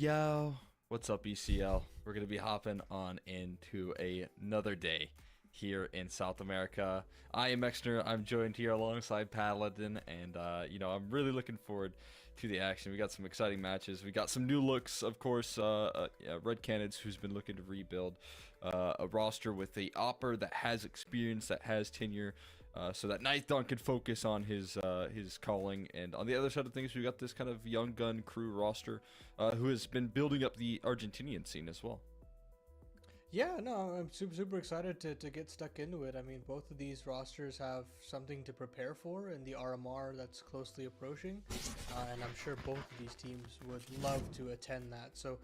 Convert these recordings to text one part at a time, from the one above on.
Yo, what's up, ECL? We're gonna be hopping on into another day here in South America. I am Exner. I'm joined here alongside Paladin, and I'm really looking forward to the action. We got some exciting matches. We got some new looks, of course. Red Canids, who's been looking to rebuild a roster with a opper that has experience, that has tenure. So that Ninth Dawn could focus on his calling, and on the other side of things, we got this kind of young gun crew roster who has been building up the Argentinian scene as well. Yeah, no, I'm super excited to get stuck into it. I mean, both of these rosters have something to prepare for in the RMR that's closely approaching, and I'm sure both of these teams would love to attend that. So,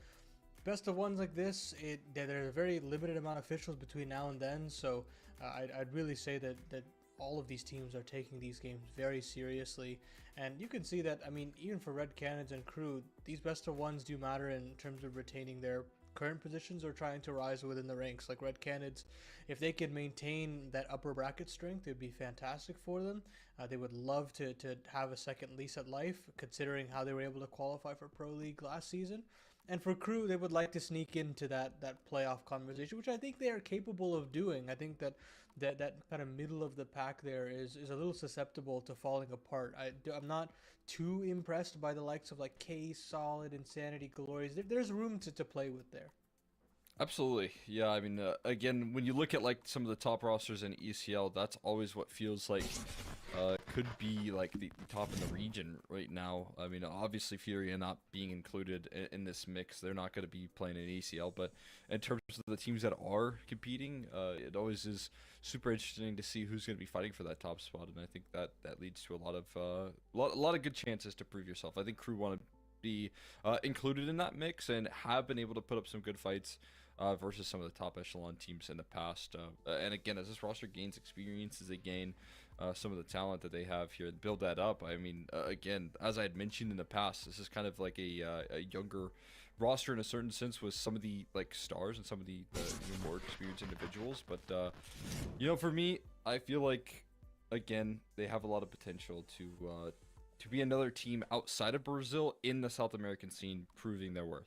best of ones like this, there's a very limited amount of officials between now and then, so I'd really say that all of these teams are taking these games very seriously, and you can see that. I mean, even for Red Canids and crew, these best of ones do matter in terms of retaining their current positions or trying to rise within the ranks. Like Red Canids, if they could maintain that upper bracket strength, it would be fantastic for them. They would love to have a second lease at life, considering how they were able to qualify for Pro League last season. And for crew, they would like to sneak into that playoff conversation, which I think they are capable of doing. I think that kind of middle of the pack there is a little susceptible to falling apart. I'm not too impressed by the likes of like K, Solid, Insanity, Glories. There's room to play with there. Absolutely, yeah. I mean, again, when you look at like some of the top rosters in ECL, that's always what feels like could be like the top in the region right now. I mean, obviously Furia not being included in this mix, they're not going to be playing in ECL. But in terms of the teams that are competing, it always is super interesting to see who's going to be fighting for that top spot, and I think that leads to a lot of lot of good chances to prove yourself. I think crew want to be included in that mix and have been able to put up some good fights versus some of the top echelon teams in the past. And again, as this roster gains experience, as they gain some of the talent that they have here and build that up, I mean, again, as I had mentioned in the past, this is kind of like a younger roster in a certain sense with some of the like stars and some of the more experienced individuals. But for me, I feel like again they have a lot of potential to be another team outside of Brazil in the South American scene, proving their worth.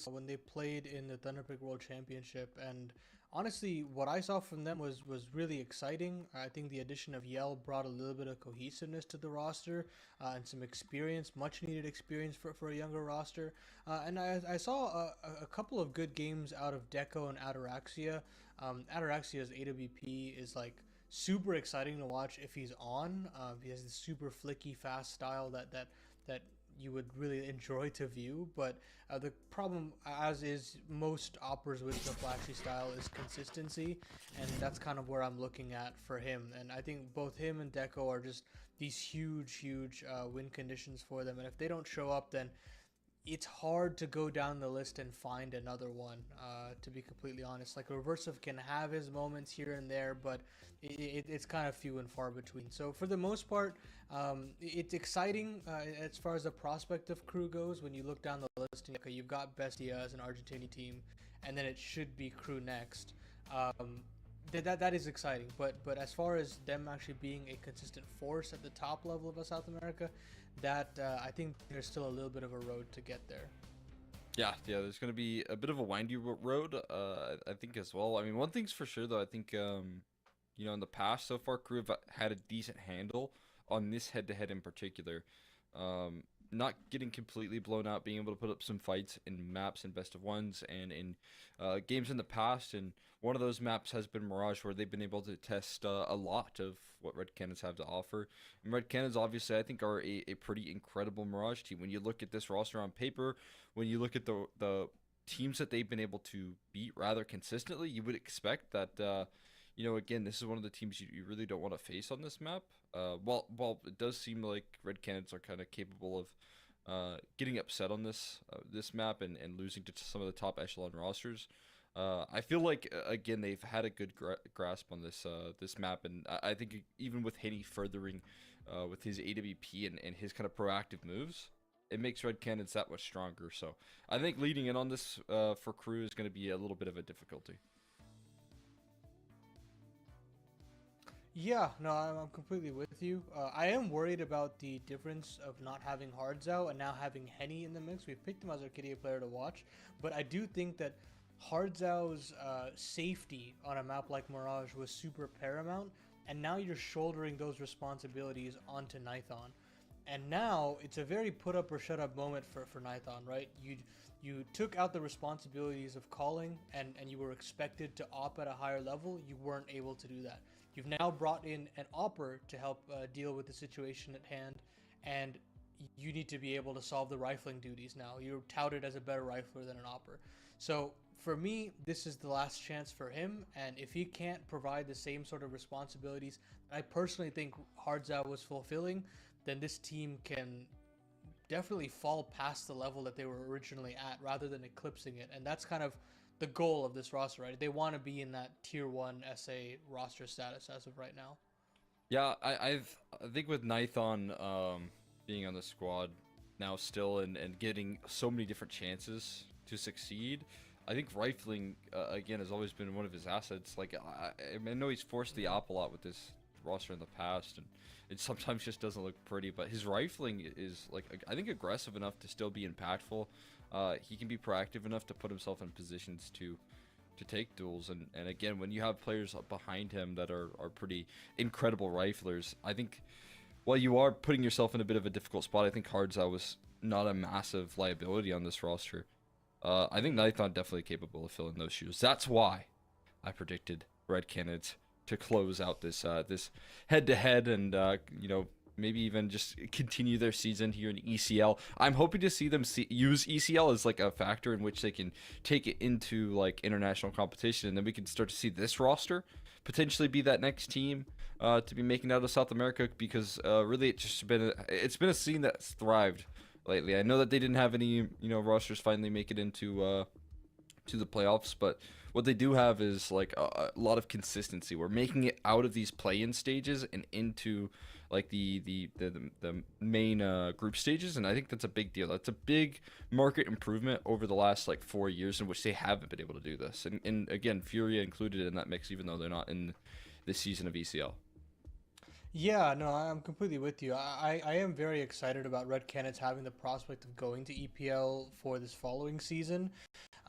When they played in the Thunderpick World Championship, and honestly, what I saw from them was really exciting. I think the addition of Yell brought a little bit of cohesiveness to the roster and some experience, much needed experience for a younger roster. And I saw a couple of good games out of Deco and Ataraxia. Ataraxia's AWP is like super exciting to watch if he's on. He has this super flicky, fast style that you would really enjoy to view. But the problem, as is most operas with the flashy style, is consistency, and that's kind of where I'm looking at for him. And I think both him and Deco are just these huge win conditions for them. And if they don't show up, then it's hard to go down the list and find another one, to be completely honest. Like, Reversive can have his moments here and there, but it's kind of few and far between. So for the most part, it's exciting as far as the prospect of crew goes. When you look down the list, okay, you've got Bestia as an Argentinian team, and then it should be crew next. That is exciting, but as far as them actually being a consistent force at the top level of South America, that I think there's still a little bit of a road to get there. Yeah, there's going to be a bit of a windy road, I think as well. I mean, one thing's for sure though, I think in the past so far, crew have had a decent handle on this head-to-head in particular. Not getting completely blown out, being able to put up some fights in maps and best of ones and in games in the past. And one of those maps has been Mirage, where they've been able to test a lot of what Red Canids have to offer. And Red Canids, obviously, I think are a pretty incredible Mirage team. When you look at this roster on paper, when you look at the teams that they've been able to beat rather consistently, you would expect that again, this is one of the teams you really don't want to face on this map. While it does seem like Red Canids are kind of capable of getting upset on this map and losing to some of the top echelon rosters, I feel like again they've had a good grasp on this map, and I think even with Henny furthering with his AWP and his kind of proactive moves, it makes Red Canids that much stronger. So I think leading in on this for crew is going to be a little bit of a difficulty. Yeah, no, I'm completely with you. I am worried about the difference of not having Hardzao and now having Henny in the mix. We've picked him as our Arcadia player to watch, but I do think that Hardzao's safety on a map like Mirage was super paramount, and now you're shouldering those responsibilities onto Nithon. And now it's a very put up or shut up moment for Nithon, right? You took out the responsibilities of calling and you were expected to op at a higher level. You weren't able to do that. You've now brought in an opper to help deal with the situation at hand, and you need to be able to solve the rifling duties now. You're touted as a better rifler than an opper. So for me, this is the last chance for him, and if he can't provide the same sort of responsibilities I personally think Hardzao was fulfilling, then this team can definitely fall past the level that they were originally at rather than eclipsing it. And that's kind of the goal of this roster, right? They want to be in that tier 1 SA roster status as of right now. Yeah, I think with Nithon being on the squad now still and getting so many different chances to succeed, I think rifling again has always been one of his assets. Like I know he's forced the op a lot with this roster in the past, and it sometimes just doesn't look pretty. But his rifling is like I think aggressive enough to still be impactful. He can be proactive enough to put himself in positions to take duels, and again, when you have players behind him that are pretty incredible riflers, I think while you are putting yourself in a bit of a difficult spot, I think Hardzao was not a massive liability on this roster. I think Nithon definitely capable of filling those shoes. That's why I predicted Red Canids to close out this head-to-head and maybe even just continue their season here in ECL. I'm hoping to see them use ECL as like a factor in which they can take it into like international competition, and then we can start to see this roster potentially be that next team to be making out of South America, because really it's been a scene that's thrived lately. I know that they didn't have any rosters finally make it into to the playoffs, but what they do have is like a lot of consistency. We're making it out of these play-in stages and into like the main group stages, and I think that's a big deal. That's a big market improvement over the last like 4 years in which they haven't been able to do this. And again, Furia included in that mix, even though they're not in this season of ECL. Yeah, no, I'm completely with you. I am very excited about Red Canids having the prospect of going to EPL for this following season,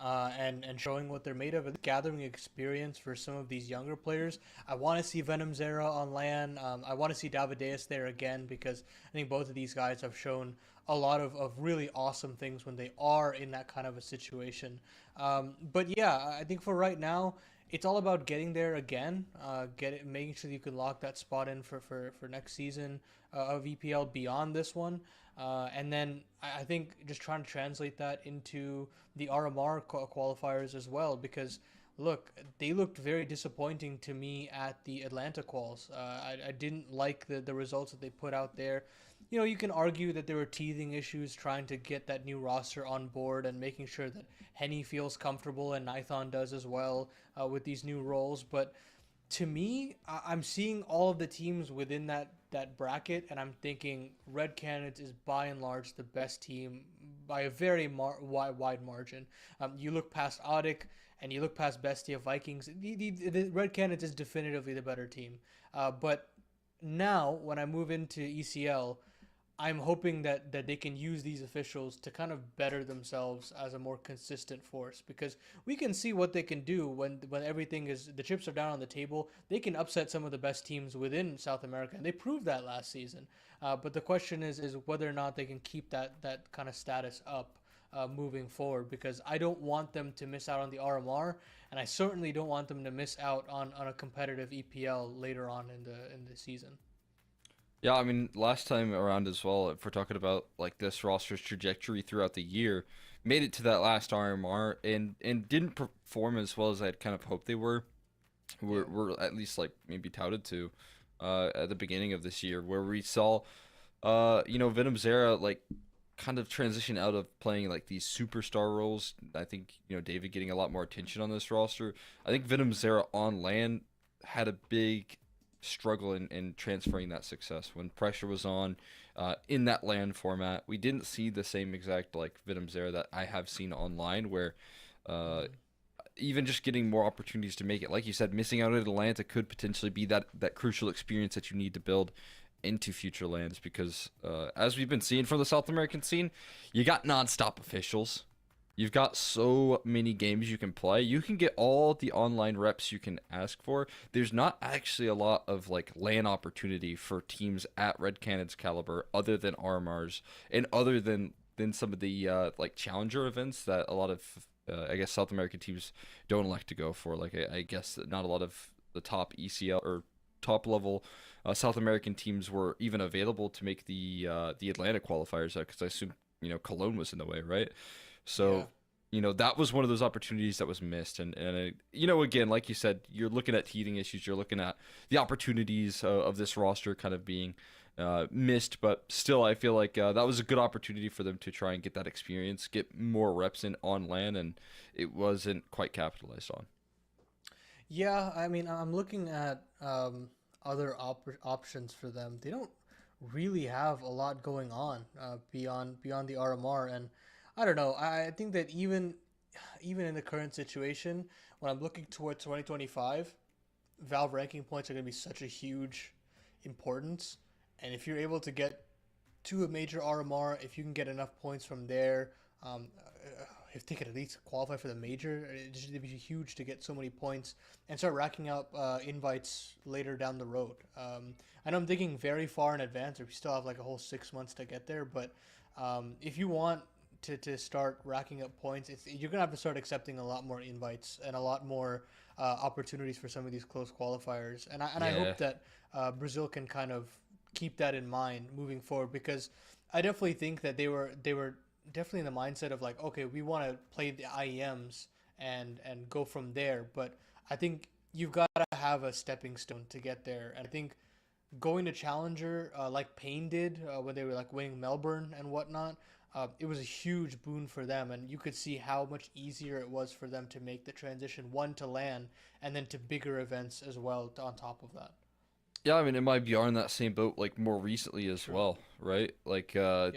and showing what they're made of, and gathering experience for some of these younger players. I want to see Venom Zera on LAN. I want to see Davideus there again, because I think both of these guys have shown a lot of really awesome things when they are in that kind of a situation. But yeah, I think for right now, it's all about getting there again, making sure that you can lock that spot in for next season of EPL beyond this one, and then I think just trying to translate that into the RMR qualifiers as well, because look, they looked very disappointing to me at the Atlanta quals. I didn't like the results that they put out there. You know, you can argue that there were teething issues trying to get that new roster on board and making sure that Henny feels comfortable and Nithon does as well with these new roles. But to me, I'm seeing all of the teams within that bracket, and I'm thinking Red Canids is by and large the best team by a very wide margin. You look past Audic and you look past Bestia Vikings. The Red Canids is definitively the better team. But now, when I move into ECL, I'm hoping that they can use these officials to kind of better themselves as a more consistent force, because we can see what they can do when everything is, the chips are down on the table. They can upset some of the best teams within South America, and they proved that last season. But the question is whether or not they can keep that kind of status up moving forward, because I don't want them to miss out on the RMR, and I certainly don't want them to miss out on a competitive EPL later on in the season. Yeah, I mean, last time around as well, if we're talking about like this roster's trajectory throughout the year, made it to that last RMR and didn't perform as well as I'd kind of hoped they were. Yeah. Were at least like maybe touted to at the beginning of this year, where we saw Venom Zera like kind of transition out of playing like these superstar roles. I think David getting a lot more attention on this roster. I think Venom Zera on land had a big struggle in transferring that success when pressure was on in that land format. We didn't see the same exact like Venom Zera that I have seen online, where uh, even just getting more opportunities to make it. Like you said, missing out at Atlanta could potentially be that crucial experience that you need to build into future lands, because as we've been seeing from the South American scene, you got nonstop officials. You've got so many games you can play. You can get all the online reps you can ask for. There's not actually a lot of like LAN opportunity for teams at Red Canids caliber other than RMRs and other than some of the like challenger events that a lot of I guess South American teams don't elect to go for. Like I guess not a lot of the top ECL or top level South American teams were even available to make the Atlanta qualifiers, because I assume Cologne was in the way, right? So, Yeah. That was one of those opportunities that was missed. And again, like you said, you're looking at teething issues. You're looking at the opportunities of this roster kind of being missed. But still, I feel like that was a good opportunity for them to try and get that experience, get more reps in on land, and it wasn't quite capitalized on. Yeah, I mean, I'm looking at other options for them. They don't really have a lot going on beyond the RMR, and I don't know. I think that even in the current situation, when I'm looking towards 2025, Valve ranking points are going to be such a huge importance, and if you're able to get to a major RMR, if you can get enough points from there, if they could at least qualify for the major, it'd be huge to get so many points and start racking up invites later down the road. I know I'm thinking very far in advance, or we still have like a whole 6 months to get there, but if you want to start racking up points, you're gonna have to start accepting a lot more invites and a lot more opportunities for some of these close qualifiers. And I Yeah. hope that Brazil can kind of keep that in mind moving forward, because I definitely think that they were definitely in the mindset of like, okay, we want to play the IEMs and go from there. But I think you've got to have a stepping stone to get there. And I think going to Challenger, like Payne did when they were like winning Melbourne and whatnot, it was a huge boon for them. And you could see how much easier it was for them to make the transition, one to LAN and then to bigger events as well on top of that. Yeah, I mean, it might be on that same boat like more recently as True. well, right? Like Yeah.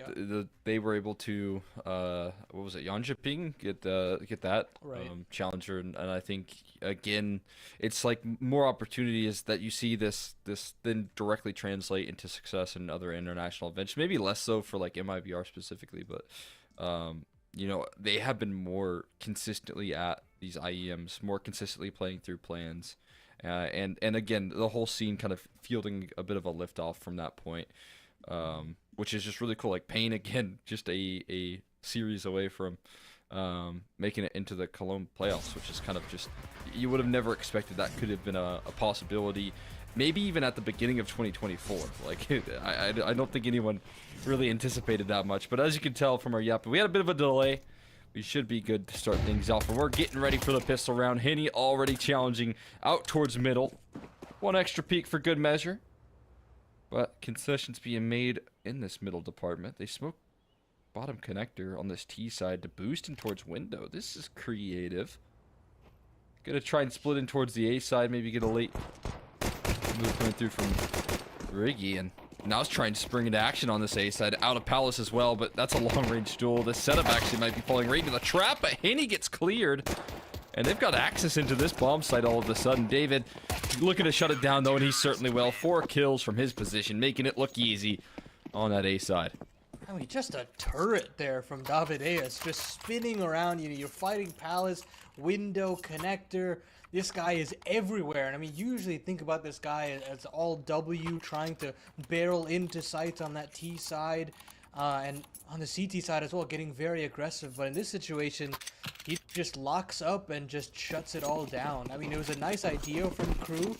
they were able to what was it, Yanjiping get that Right. challenger, and I think again it's like more opportunities that you see this then directly translate into success in other international events. Maybe less so for like MIBR specifically, but they have been more consistently at these IEMs, more consistently playing through plans. And again, the whole scene kind of fielding a bit of a lift off from that point, which is just really cool. Like Payne again, just a series away from making it into the Cologne playoffs, which is kind of just, you would have never expected that could have been a possibility. Maybe even at the beginning of 2024. Like I don't think anyone really anticipated that much. But as you can tell from our yap, we had a bit of a delay. We should be good to start things off. And we're getting ready for the pistol round. Henny already challenging out towards middle. One extra peek for good measure. But concessions being made in this middle department. They smoke bottom connector on this T side to boost in towards window. This is creative. Gonna try and split in towards the A side. Maybe get a late move coming through from Riggy, and now it's trying to spring into action on this A side. Out of Palace as well, but that's a long-range duel. This setup actually might be falling right into the trap, but Henny gets cleared. And they've got access into this bomb site all of a sudden. David looking to shut it down, though, and he certainly will. 4 kills from his position, making it look easy on that A side. I mean, just a turret there from Davideus, just spinning around. You're fighting Palace, window, connector. This guy is everywhere. And I mean, you usually think about this guy as all W, trying to barrel into sites on that T side. And on the CT side as well, getting very aggressive. But in this situation, he just locks up and just shuts it all down. I mean, it was a nice idea from Crew.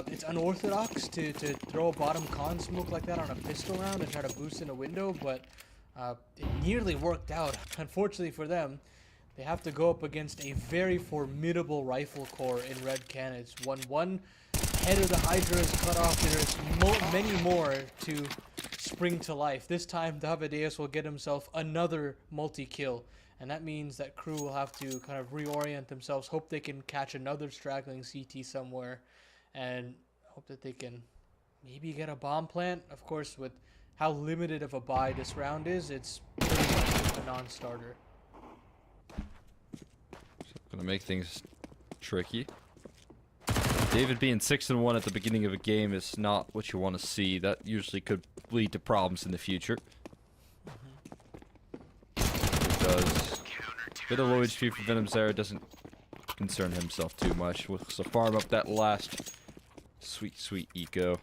It's unorthodox to throw a bottom con smoke like that on a pistol round and try to boost in a window, but it nearly worked out. Unfortunately for them, they have to go up against a very formidable rifle corps in Red Canids. One head of the Hydra is cut off. There's many more to spring to life. This time, Davideus will get himself another multi-kill. And that means that Crew will have to kind of reorient themselves, hope they can catch another straggling CT somewhere, and hope that they can maybe get a bomb plant. Of course, with how limited of a buy this round is, it's pretty much a non-starter. Gonna make things tricky. David being 6-1 at the beginning of a game is not what you want to see. That usually could lead to problems in the future. It does. Bit of low HP for Venom's there. Doesn't concern himself too much. Looks to farm up that last sweet eco.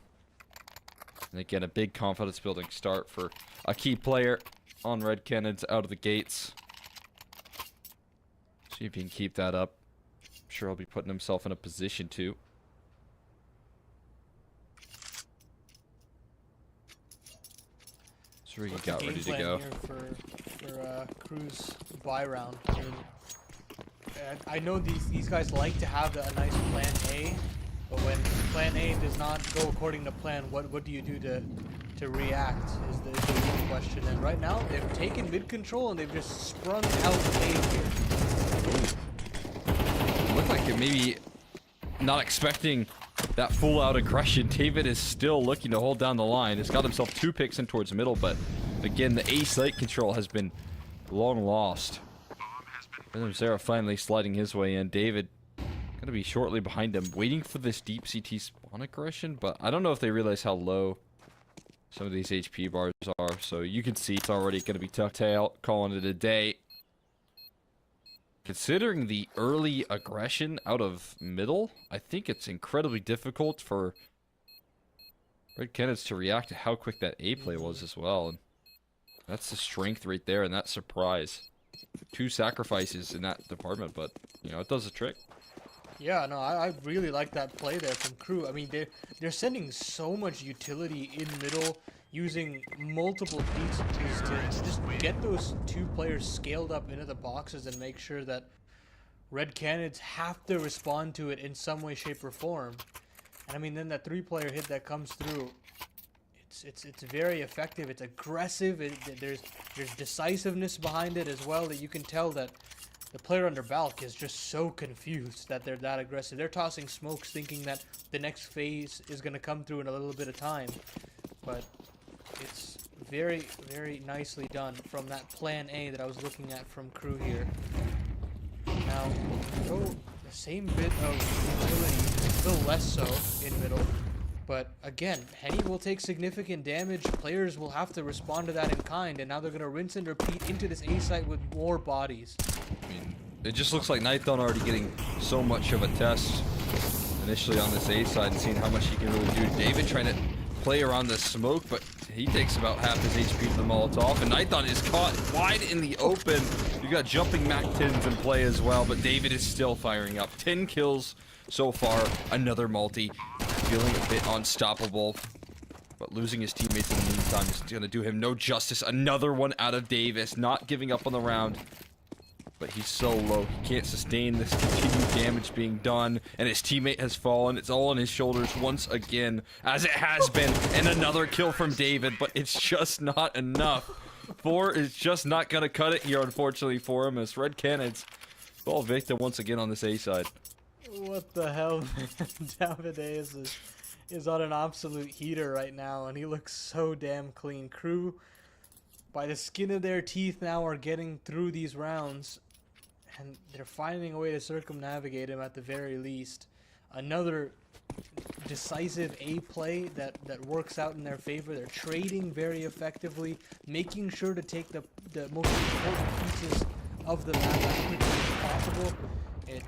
And again, a big confidence building start for a key player on Red Canids out of the gates. See if he can keep that up. I'm sure he'll be putting himself in a position to. So he got ready to go. For Crew's buy round. I know these guys like to have a nice plan A, but when plan A does not go according to plan, what do you do to react is the real question. And right now they've taken mid control and they've just sprung out A here. Looked like it maybe not expecting that full out aggression. David is still looking to hold down the line. He's got himself 2 picks in towards the middle, but again the A site control has been long lost. And Zera finally sliding his way in. David gonna be shortly behind him, waiting for this deep CT spawn aggression, but I don't know if they realize how low some of these HP bars are, so you can see it's already gonna be tucked out, calling it a day. Considering the early aggression out of middle, I think it's incredibly difficult for Red Canids to react to how quick that A play was as well. And that's the strength right there and that surprise. 2 sacrifices in that department, but you know, it does the trick. Yeah, no, I really like that play there from Crew. I mean, they're sending so much utility in middle, using multiple pieces to just get those 2 players scaled up into the boxes and make sure that Red Canids have to respond to it in some way, shape, or form. And I mean, then that 3-player hit that comes through, it's very effective. It's aggressive. There's decisiveness behind it as well, that you can tell that the player under Balk is just so confused that they're that aggressive. They're tossing smokes thinking that the next phase is going to come through in a little bit of time. But it's very, very nicely done from that plan A that I was looking at from Crew here. Now, go the same bit of utility, still less so in middle. But again, Henny will take significant damage. Players will have to respond to that in kind, and now they're going to rinse and repeat into this A site with more bodies. I mean, it just looks like Nightdawn already getting so much of a test initially on this A side and seeing how much he can really do. David trying to play around the smoke, but he takes about half his HP to the Molotov, and Nightdawn is caught wide in the open. You got jumping Mac 10s in play as well, but David is still firing up. 10 kills so far, another multi. Feeling a bit unstoppable, but losing his teammates in the meantime is going to do him no justice. Another one out of Davis, not giving up on the round, but he's so low. He can't sustain this continued damage being done, and his teammate has fallen. It's all on his shoulders once again, as it has been, and another kill from David, but it's just not enough. 4 is just not going to cut it here, unfortunately, for him, as Red Canids fall victim once again on this A side. What the hell, man? Davide is on an absolute heater right now, and he looks so damn clean. Crew, by the skin of their teeth now, are getting through these rounds, and they're finding a way to circumnavigate him at the very least. Another decisive A play that works out in their favor. They're trading very effectively, making sure to take the most important pieces of the map as quickly as possible.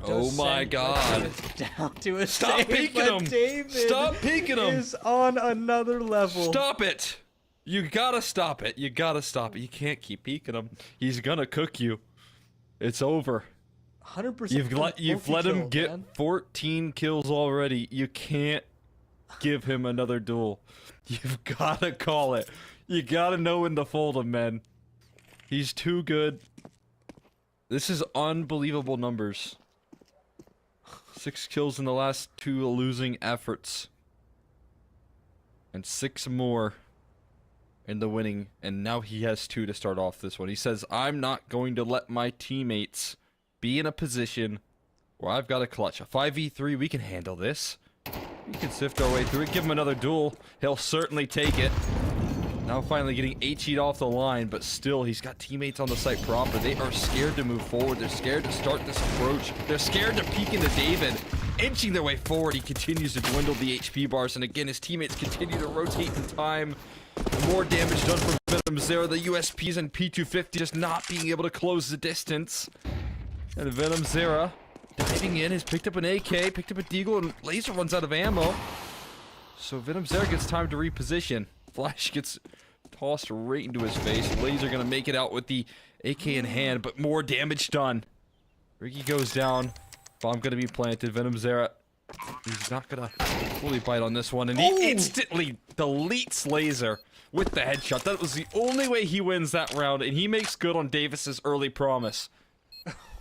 Oh my god. Down to a Stop peeking him! David Stop peeking him! is on another level. Stop it! You gotta stop it. You gotta stop it. You can't keep peeking him. He's gonna cook you. It's over. 100%. You've let him get 14 kills already. You can't give him another duel. You've gotta call it. You gotta know when to fold him, man. He's too good. This is unbelievable numbers. 6 kills in the last 2 losing efforts. And 6 more in the winning. And now he has 2 to start off this one. He says, I'm not going to let my teammates be in a position where I've got a clutch. A 5v3, we can handle this. We can sift our way through it. Give him another duel. He'll certainly take it. Now finally getting HE'd off the line, but still he's got teammates on the site proper. They are scared to move forward. They're scared to start this approach. They're scared to peek into David. Inching their way forward, he continues to dwindle the HP bars, and again his teammates continue to rotate in time. More damage done from Venom Zera. The USPs and P250 just not being able to close the distance. And Venom Zera diving in, has picked up an AK, picked up a Deagle, and Laser runs out of ammo. So Venom Zera gets time to reposition. Flash gets tossed right into his face. Laser gonna make it out with the AK in hand, but more damage done. Ricky goes down. Bomb gonna be planted. Venom Zera, he's not gonna fully bite on this one, and he instantly deletes Laser with the headshot. That was the only way he wins that round, and he makes good on Davis's early promise.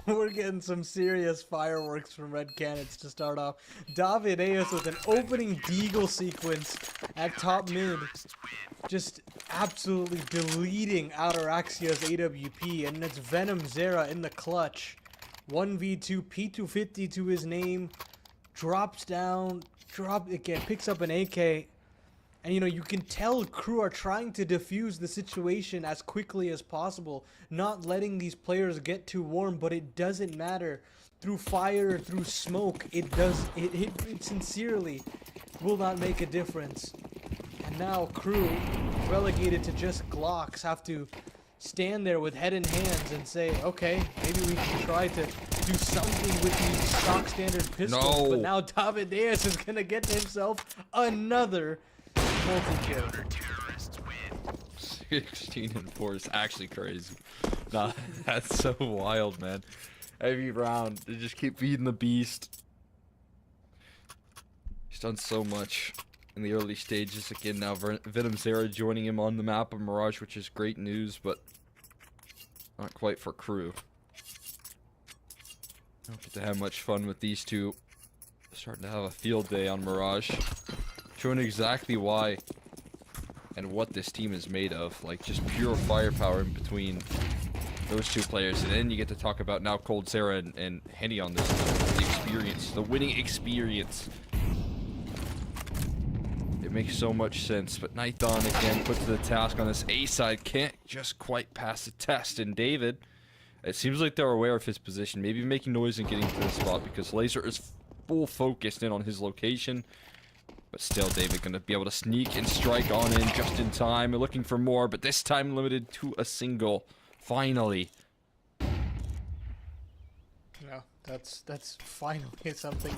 We're getting some serious fireworks from Red Canids to start off. David Ayos with an opening Deagle sequence at top mid. Just absolutely deleting Ataraxia's AWP. And it's Venom Zera in the clutch. 1v2, P250 to his name. Drops down, again, picks up an AK. And, you know, you can tell crew are trying to defuse the situation as quickly as possible, not letting these players get too warm, but it doesn't matter. Through fire, through smoke, it sincerely will not make a difference. And now crew, relegated to just Glocks, have to stand there with head in hands and say, okay, maybe we can try to do something with these stock standard pistols. No. But now David Diaz is going to get himself another multi-kill. 16 and 4 is actually crazy. Nah, that's so wild, man. Every round, they just keep feeding the beast. He's done so much in the early stages. Again, now Venom Zera joining him on the map of Mirage, which is great news, but not quite for crew. Don't get to have much fun with these two. Starting to have a field day on Mirage. Showing exactly why and what this team is made of. Like, just pure firepower in between those two players. And then you get to talk about now Cold Zera and Henny on this. The experience, the winning experience. It makes so much sense. But Nightdawn again put to the task on this A side. Can't just quite pass the test. And David, it seems like they're aware of his position. Maybe making noise and getting to the spot because Laser is full focused in on his location. But still, David gonna be able to sneak and strike on in just in time. We're looking for more, but this time limited to a single. Finally. No, that's finally something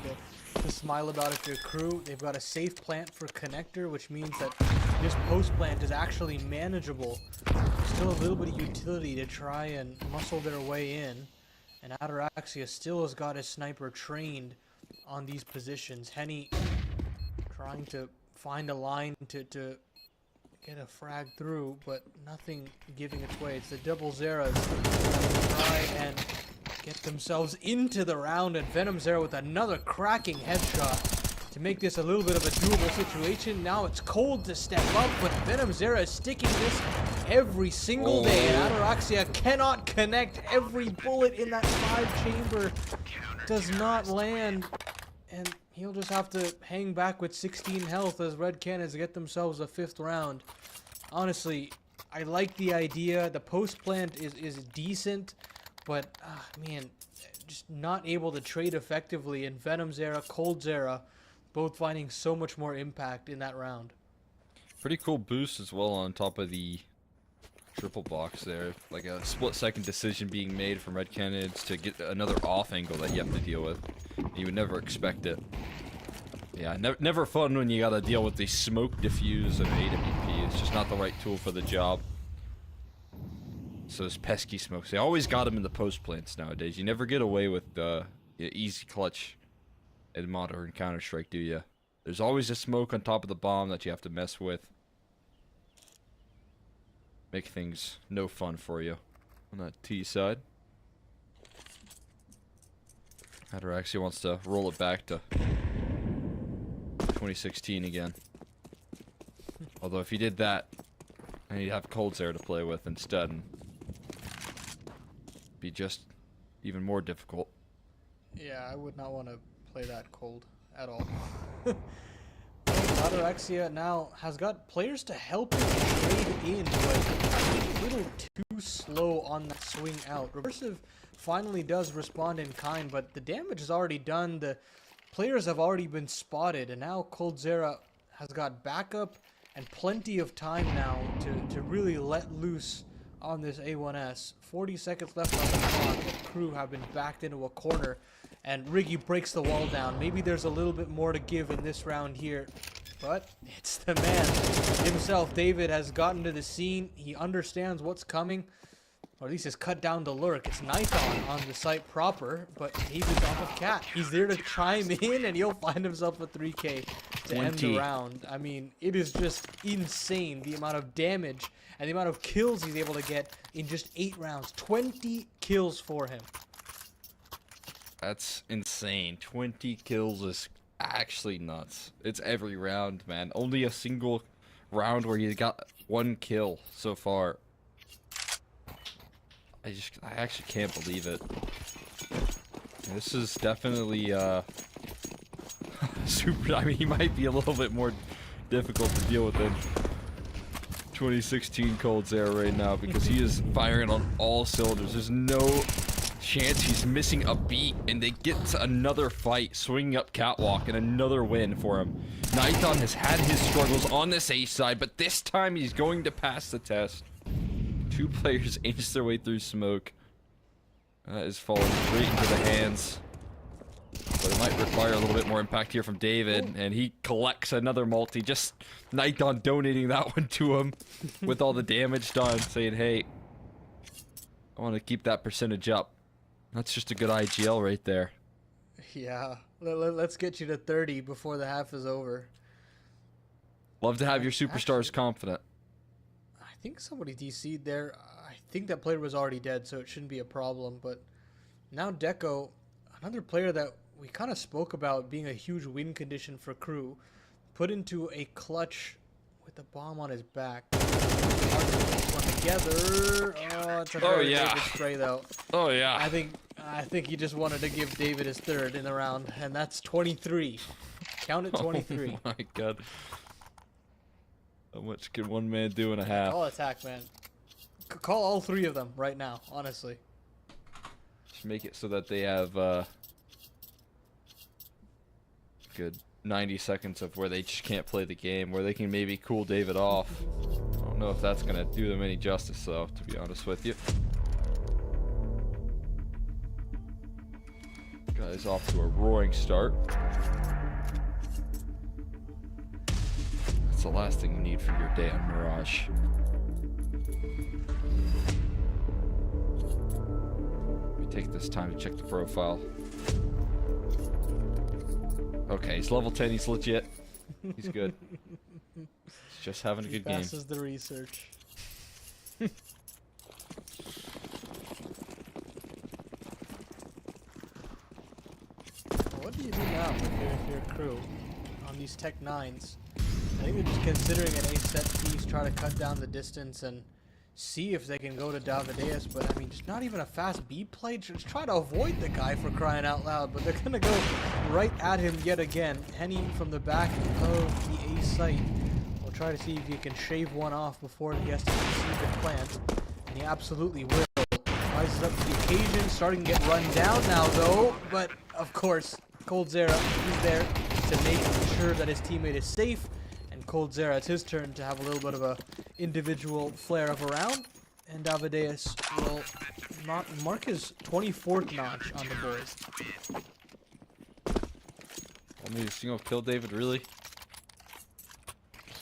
to smile about if you're crew. They've got a safe plant for connector, which means that this post plant is actually manageable. Still a little bit of utility to try and muscle their way in. And Ataraxia still has got his sniper trained on these positions. Henny trying to find a line to get a frag through, but nothing giving its way. It's the double Zeras try and get themselves into the round, and Venom Zera with another cracking headshot to make this a little bit of a doable situation. Now it's Cold to step up, but Venom Zera is sticking this every single day, and Ataraxia cannot connect. Every bullet in that 5-chamber does not land, and he'll just have to hang back with 16 health as Red Canids get themselves a 5th round. Honestly, I like the idea. The post plant is decent, but man, just not able to trade effectively. And Venom Zera, Cold Zera, both finding so much more impact in that round. Pretty cool boost as well on top of the triple box there. Like a split-second decision being made from Red Canids to get another off angle that you have to deal with. You would never expect it. Yeah, never fun when you gotta deal with the smoke diffuse of AWP. It's just not the right tool for the job. So those pesky smokes, they always got them in the post plants nowadays. You never get away with easy clutch in modern Counter-Strike, do you? There's always a smoke on top of the bomb that you have to mess with. Make things no fun for you on that T side. Ataraxia wants to roll it back to 2016 again. Although if he did that, then he'd have Cold Zera to play with instead, and be just even more difficult. Yeah, I would not want to play that Cold at all. Ataraxia now has got players to help him trade in, but a little too slow on that swing out. Reversive finally does respond in kind, but the damage is already done. The players have already been spotted, and now coldzera has got backup and plenty of time now to really let loose on this A1S. 40 seconds left on the clock. The crew have been backed into a corner, and Riggy breaks the wall down. Maybe there's a little bit more to give in this round here, but it's the man himself. David has gotten to the scene. He understands what's coming, or at least has cut down the lurk. It's Nighton on the site proper, but David's off of Cat. He's there to chime in, and he'll find himself a 3K to end the round. I mean, it is just insane the amount of damage and the amount of kills he's able to get in just 8 rounds. 20 kills for him. That's insane. 20 kills is actually nuts. It's every round, man. Only a single round where you got 1 kill so far. I actually can't believe it. This is definitely super. I mean, he might be a little bit more difficult to deal with than 2016 coldzera right now, because he is firing on all cylinders. There's no chance he's missing a beat, and they get to another fight, swinging up catwalk, and another win for him. Nighton has had his struggles on this A side, but this time he's going to pass the test. 2 players inch their way through smoke. That is falling straight into the hands. But it might require a little bit more impact here from David, and he collects another multi. Just Nighton donating that one to him with all the damage done, saying, hey, I want to keep that percentage up. That's just a good IGL right there. Yeah, let's get you to 30 before the half is over. Love to have your superstars confident. I think somebody DC'd there. I think that player was already dead, so it shouldn't be a problem. But now Deco, another player that we kind of spoke about being a huge win condition for crew, put into a clutch with the bomb on his back. One together. Oh, it's a very David spray though. Oh yeah. I think he just wanted to give David his 3rd in the round, and that's 23. Count it, 23. Oh my god. How much can one man do in a half? Call attack, man. Call all 3 of them right now, honestly. Just make it so that they have good 90 seconds of where they just can't play the game, where they can maybe cool David off. I don't know if that's going to do them any justice, though, to be honest with you. Guys off to a roaring start. That's the last thing you need for your day on Mirage. Let me take this time to check the profile. Okay, he's level 10, he's legit. He's good. He's just having a good game. Passes the research. What do you do now if you're a crew on these Tech 9s? I think they're just considering an A set piece, try to cut down the distance and see if they can go to Davideus, but I mean, just not even a fast B play. Just try to avoid the guy, for crying out loud, but they're gonna go right at him yet again. Henny from the back of the A site will try to see if he can shave one off before he has to receive the plant, and he absolutely will. Rises up to the occasion, starting to get run down now though, but of course, coldzera is there to make sure that his teammate is safe. coldzera, it's his turn to have a little bit of a individual flare of a round, and Davideus will mark his 24th notch on the boys. Want me to single kill David, really?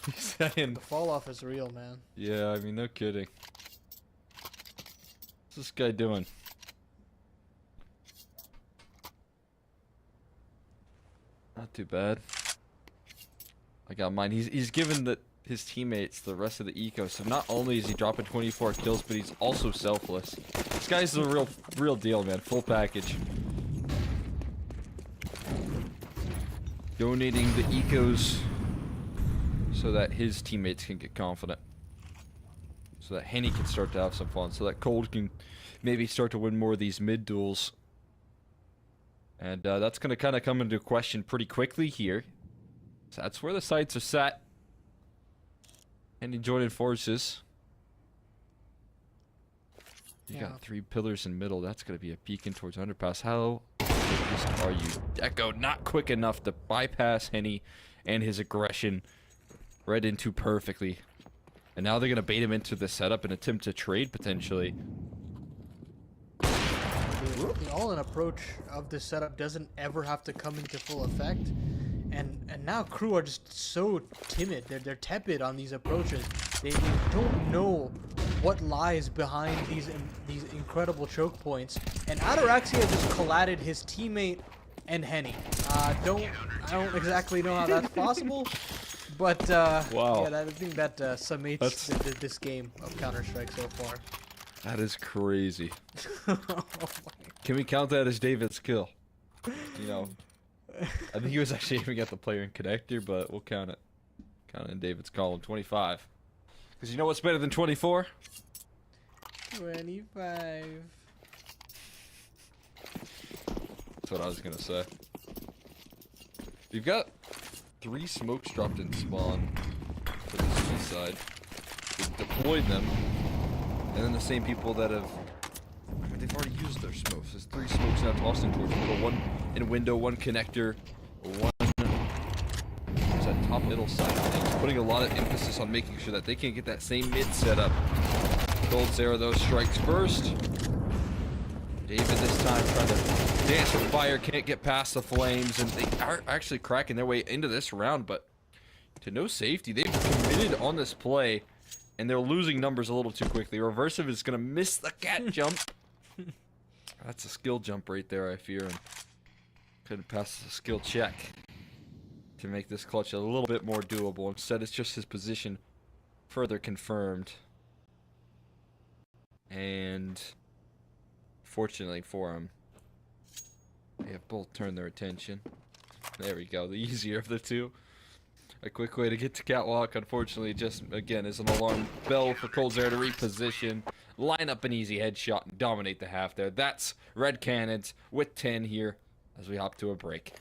He's saying the fall off is real, man. Yeah, I mean, no kidding. What's this guy doing? Not too bad. I got mine. He's given his teammates the rest of the eco, so not only is he dropping 24 kills, but he's also selfless. This guy's the real deal, man. Full package. Donating the ecos so that his teammates can get confident. So that Henny can start to have some fun. So that Cold can maybe start to win more of these mid duels. And that's going to kind of come into question pretty quickly here. So that's where the sights are set. And he joining forces. You Yeah. got 3 pillars in middle. That's going to be a beacon towards underpass. How focused are you? Echo not quick enough to bypass Henny and his aggression right into perfectly. And now they're going to bait him into the setup and attempt to trade potentially. The all-in approach of this setup doesn't ever have to come into full effect, and now crew are just so timid. They're tepid on these approaches. They don't know what lies behind these incredible choke points. And Ataraxia just collided his teammate and Henny. I don't exactly know how that's possible, but Wow. yeah, I think that summates this game of Counter-Strike so far. That is crazy. Oh my. Can we count that as David's kill? You know, I think he was actually aiming at the player in connector, but we'll count it. Count it in David's column. 25. Because you know what's better than 24? 25. That's what I was going to say. We've got 3 smokes dropped in spawn for the C side. We've deployed them. And then the same people that have... I mean, they've already used their smokes. There's 3 smokes now tossed in towards middle. 1 in window, 1 connector, 1... There's that top middle side of things. Putting a lot of emphasis on making sure that they can get that same mid setup. Gold Zero, those strikes first. David this time trying to dance with fire, can't get past the flames, and they are actually cracking their way into this round, but to no safety. They've committed on this play, and they're losing numbers a little too quickly. Reversive is going to miss the cat jump. That's a skill jump right there, I fear, and couldn't pass the skill check to make this clutch a little bit more doable. Instead, it's just his position further confirmed. And fortunately for him, they have both turned their attention. There we go, the easier of the two. A quick way to get to catwalk, unfortunately, just again is an alarm bell for Coldzera to reposition, line up an easy headshot, and dominate the half there. That's Red Canids with 10 here as we hop to a break.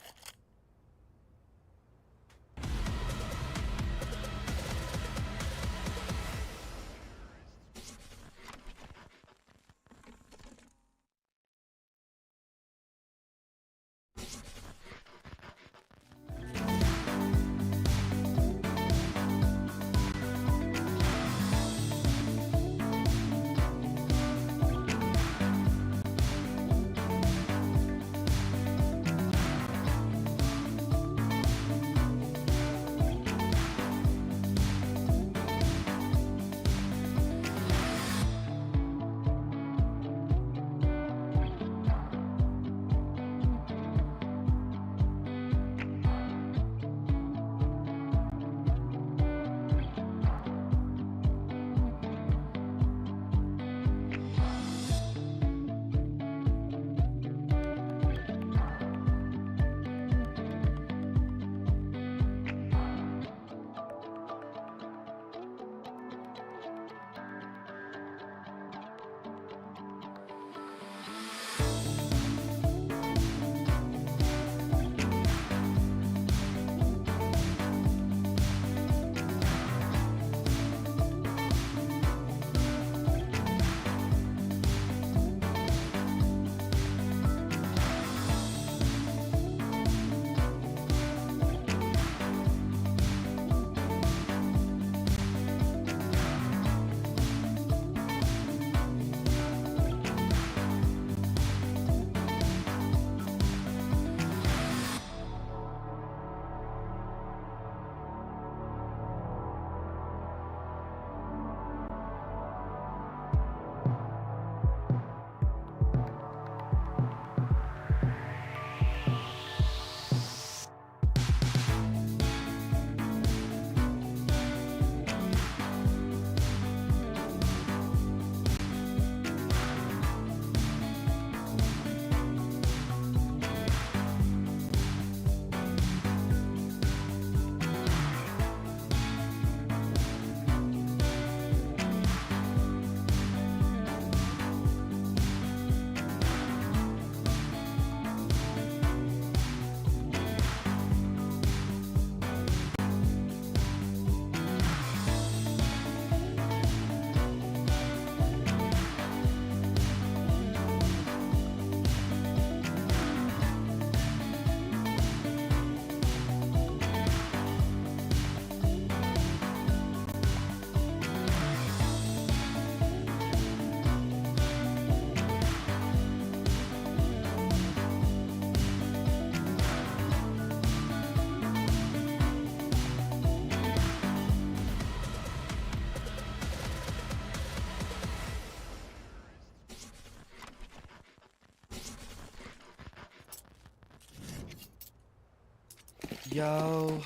Yo,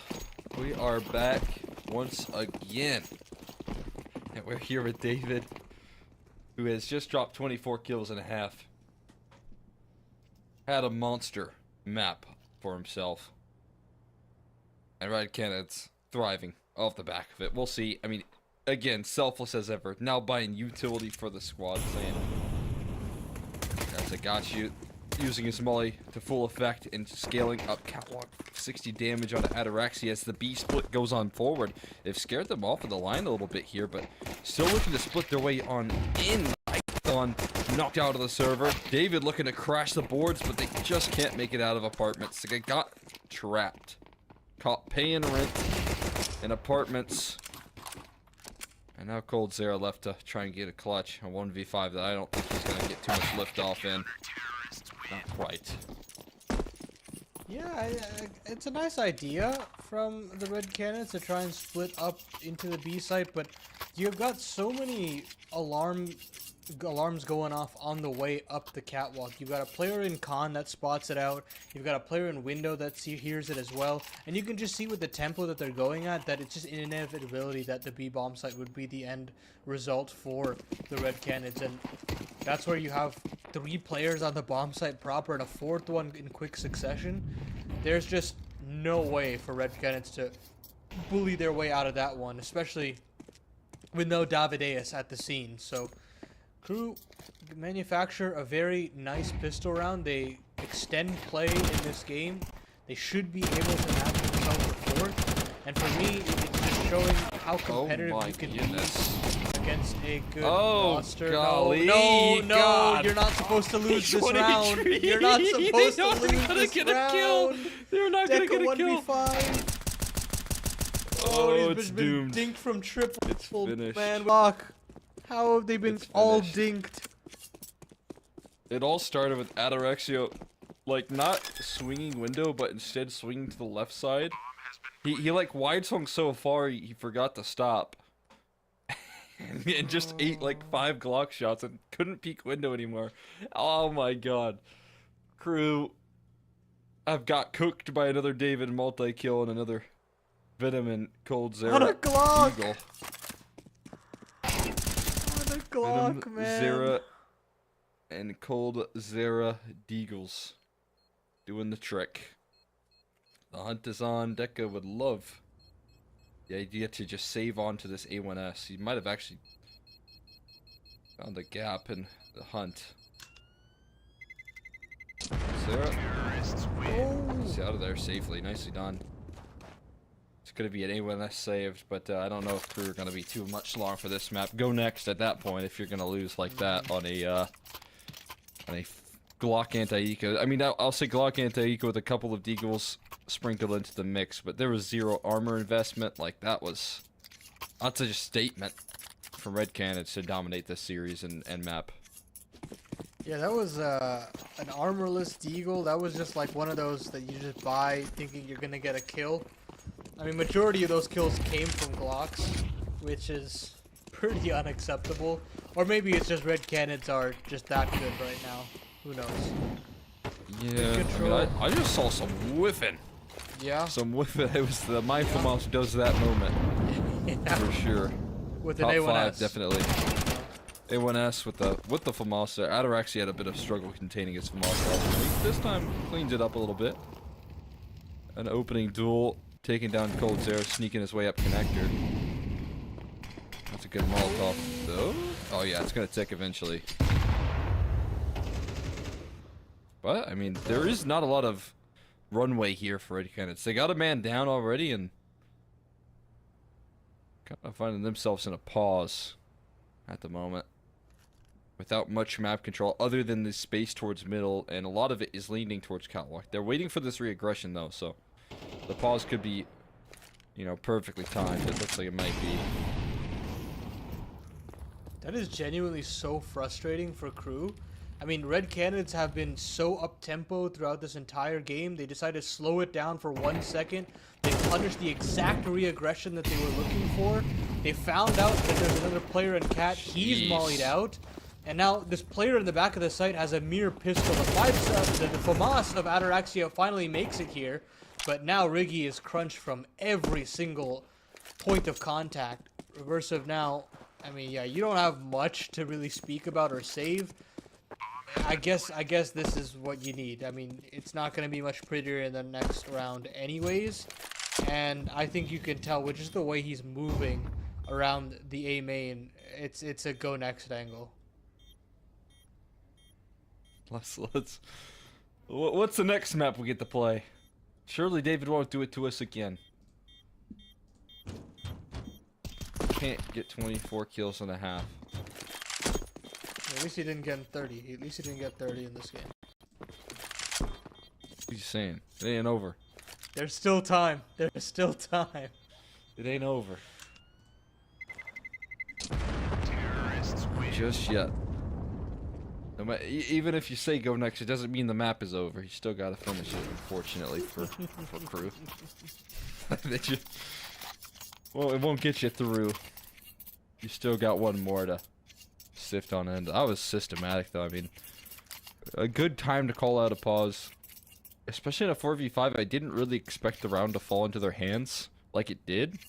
we are back once again. And we're here with David, who has just dropped 24 kills and a half. Had a monster map for himself. And Red Canids thriving off the back of it. We'll see. I mean, again, selfless as ever. Now buying utility for the squad, saying, "Guys, I got you." Using his molly to full effect and scaling up catwalk. 60 damage on Ataraxia as the B split goes on forward. They've scared them off of the line a little bit here, but still looking to split their way on in. Python knocked out of the server. David looking to crash the boards, but they just can't make it out of apartments. They got trapped. Caught paying rent in apartments. And now Cold Zero left to try and get a clutch. A 1v5 that I don't think he's going to get too much lift off in. Not quite. Yeah, it's a nice idea from the Red Canids to try and split up into the B site, but you've got so many alarms going off on the way up the catwalk. You've got a player in con that spots it out. You've got a player in window that hears it as well. And you can just see with the tempo that they're going at that it's just an inevitability that the B bomb site would be the end result for the Red Canids. And that's where you have 3 players on the bomb site proper and a 4th one in quick succession. There's just no way for Red Canids to bully their way out of that one, especially with no Davideus at the scene. So Crew manufacture a very nice pistol round. They extend play in this game. They should be able to match themselves for 4th. And for me, it's just showing how competitive you can be against a good roster. Golly, No, God. you're not supposed to lose this round. You're not supposed to lose this round. They're not gonna get a kill. 1v5. Oh, he's it's been doomed. dinked from triple. It's finished. Man, fuck. How have they been all dinked? It all started with Ataraxia, like, not swinging window, but instead swinging to the left side. He like, wide swung so far, he forgot to stop. And just ate, like, 5 Glock shots and couldn't peek window anymore. Oh my god. Crew, I've got cooked by another David multi-kill and another Venom and Cold Zero. On a Glock! Eagle. On a Glock, Venom, man. Zera, and Cold Zera Deagles doing the trick. The hunt is on. Deca would love the idea to just save onto this A1S. He might have actually found a gap in the hunt. Zera, he's out of there safely. Nicely done. It's going to be an A1S saved, but I don't know if crew are going to be too much long for this map. Go next at that point if you're going to lose like that on a Glock anti-eco. I mean, I'll say Glock anti-eco with a couple of deagles sprinkled into the mix, but there was 0 armor investment. Like, that's such a statement from Red Canids to dominate this series and map. Yeah, that was an armorless deagle. That was just like one of those that you just buy thinking you're gonna get a kill. I mean, majority of those kills came from Glocks, which is pretty unacceptable. Or maybe it's just Red Canids are just that good right now. Who knows? Yeah, I mean, I just saw some whiffing. Yeah. Some whiffing. It was the mindful mouse does that moment. Yeah. For sure. With an Top A1S. 5, definitely. A1S with the FAMAS there. Ataraxia had a bit of struggle containing his FAMAS. This time cleans it up a little bit. An opening duel, taking down Cold Zero, sneaking his way up connector. That's a good Molotov, though. Oh yeah, it's gonna tick eventually. But I mean, there is not a lot of runway here for Red Canids. They got a man down already and kind of finding themselves in a pause at the moment. Without much map control other than the space towards middle, and a lot of it is leaning towards catwalk. They're waiting for this re-aggression though, so the pause could be, you know, perfectly timed. It looks like it might be. That is genuinely so frustrating for crew. I mean, Red Canids have been so up-tempo throughout this entire game. They decided to slow it down for 1 second. They punished the exact re-aggression that they were looking for. They found out that there's another player in cat. He's mollied out. And now this player in the back of the site has a mere pistol. The FAMAS of Ataraxia finally makes it here. But now Riggy is crunched from every single point of contact. Reversive now, I mean, yeah, you don't have much to really speak about or save. I guess this is what you need. I mean, it's not going to be much prettier in the next round anyways. And I think you can tell with just the way he's moving around the A main, it's a go next angle. What's the next map we get to play? Surely David won't do it to us again. Can't get 24 kills and a half. At least he didn't get 30. At least he didn't get 30 in this game. What are you saying? It ain't over. There's still time. There's still time. It ain't over. Just yet. No matter, even if you say go next, it doesn't mean the map is over. You still gotta finish it, unfortunately, for crew. Well, it won't get you through. You still got one more to sift on end. I was systematic, though. I mean, a good time to call out a pause. Especially in a 4v5, I didn't really expect the round to fall into their hands like it did.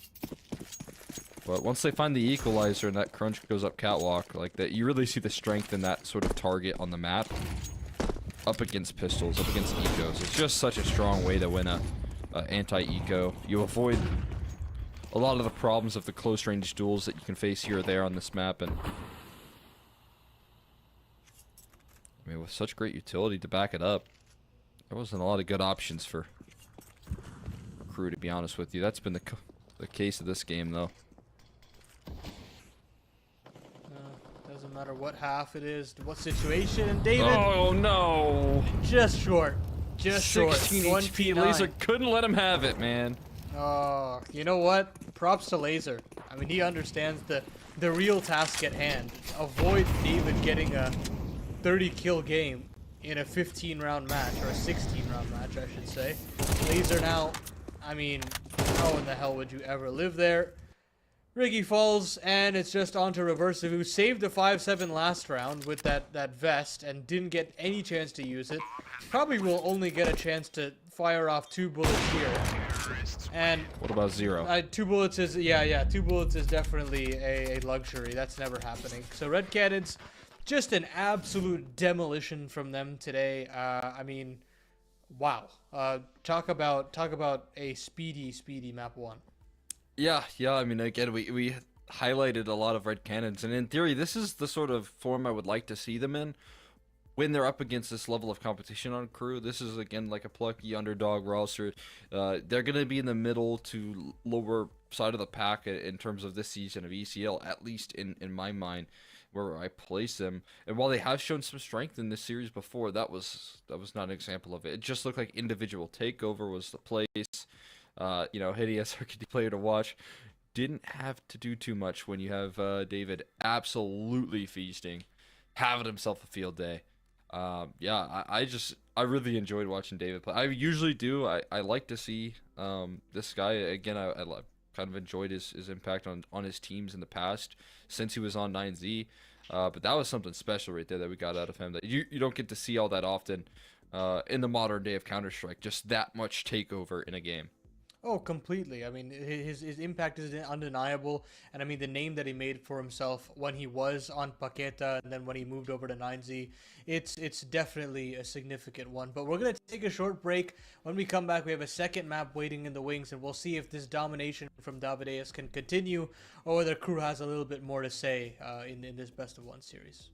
But once they find the equalizer and that crunch goes up catwalk, like that, you really see the strength in that sort of target on the map. Up against pistols, up against ecos. It's just such a strong way to win a anti-eco. You avoid a lot of the problems of the close range duels that you can face here or there on this map, and I mean, with such great utility to back it up, there wasn't a lot of good options for crew, to be honest with you. That's been the case of this game, though. Doesn't matter what half it is, what situation, and David. Oh no! Just short. Just short. 16 HP. Laser couldn't let him have it, man. Oh, you know what? Props to Laser. I mean, he understands the real task at hand. Avoid David getting a 30 kill game in a 15 round match, or a 16 round match, I should say. Laser now, I mean, how in the hell would you ever live there? Riggy falls, and it's just on to Reversive, who saved the 5-7 last round with that vest and didn't get any chance to use it. Probably will only get a chance to fire off 2 bullets here. And what about 0? 2 bullets is, yeah, 2 bullets is definitely a luxury. That's never happening. So Red Canids, just an absolute demolition from them today. I mean, wow. Talk about a speedy map 1. Yeah. I mean, again, we highlighted a lot of Red Canids, and in theory, this is the sort of form I would like to see them in when they're up against this level of competition on crew. This is, again, like a plucky underdog roster. They're going to be in the middle to lower side of the pack in terms of this season of ECL, at least in my mind, where I place them. And while they have shown some strength in this series before, that was not an example of it. It just looked like individual takeover was the place. You know, hideous RKD player to watch. Didn't have to do too much when you have David absolutely feasting, having himself a field day. Yeah, I really enjoyed watching David play. I usually do. I like to see this guy again. I kind of enjoyed his impact on his teams in the past since he was on 9Z. But that was something special right there that we got out of him that you don't get to see all that often in the modern day of Counter-Strike. Just that much takeover in a game. Oh, completely. I mean, his impact is undeniable, and I mean the name that he made for himself when he was on Paqueta and then when he moved over to 9Z, it's definitely a significant one. But we're gonna take a short break. When we come back, we have a second map waiting in the wings, and we'll see if this domination from Davideus can continue, or whether crew has a little bit more to say in this best of 1 series.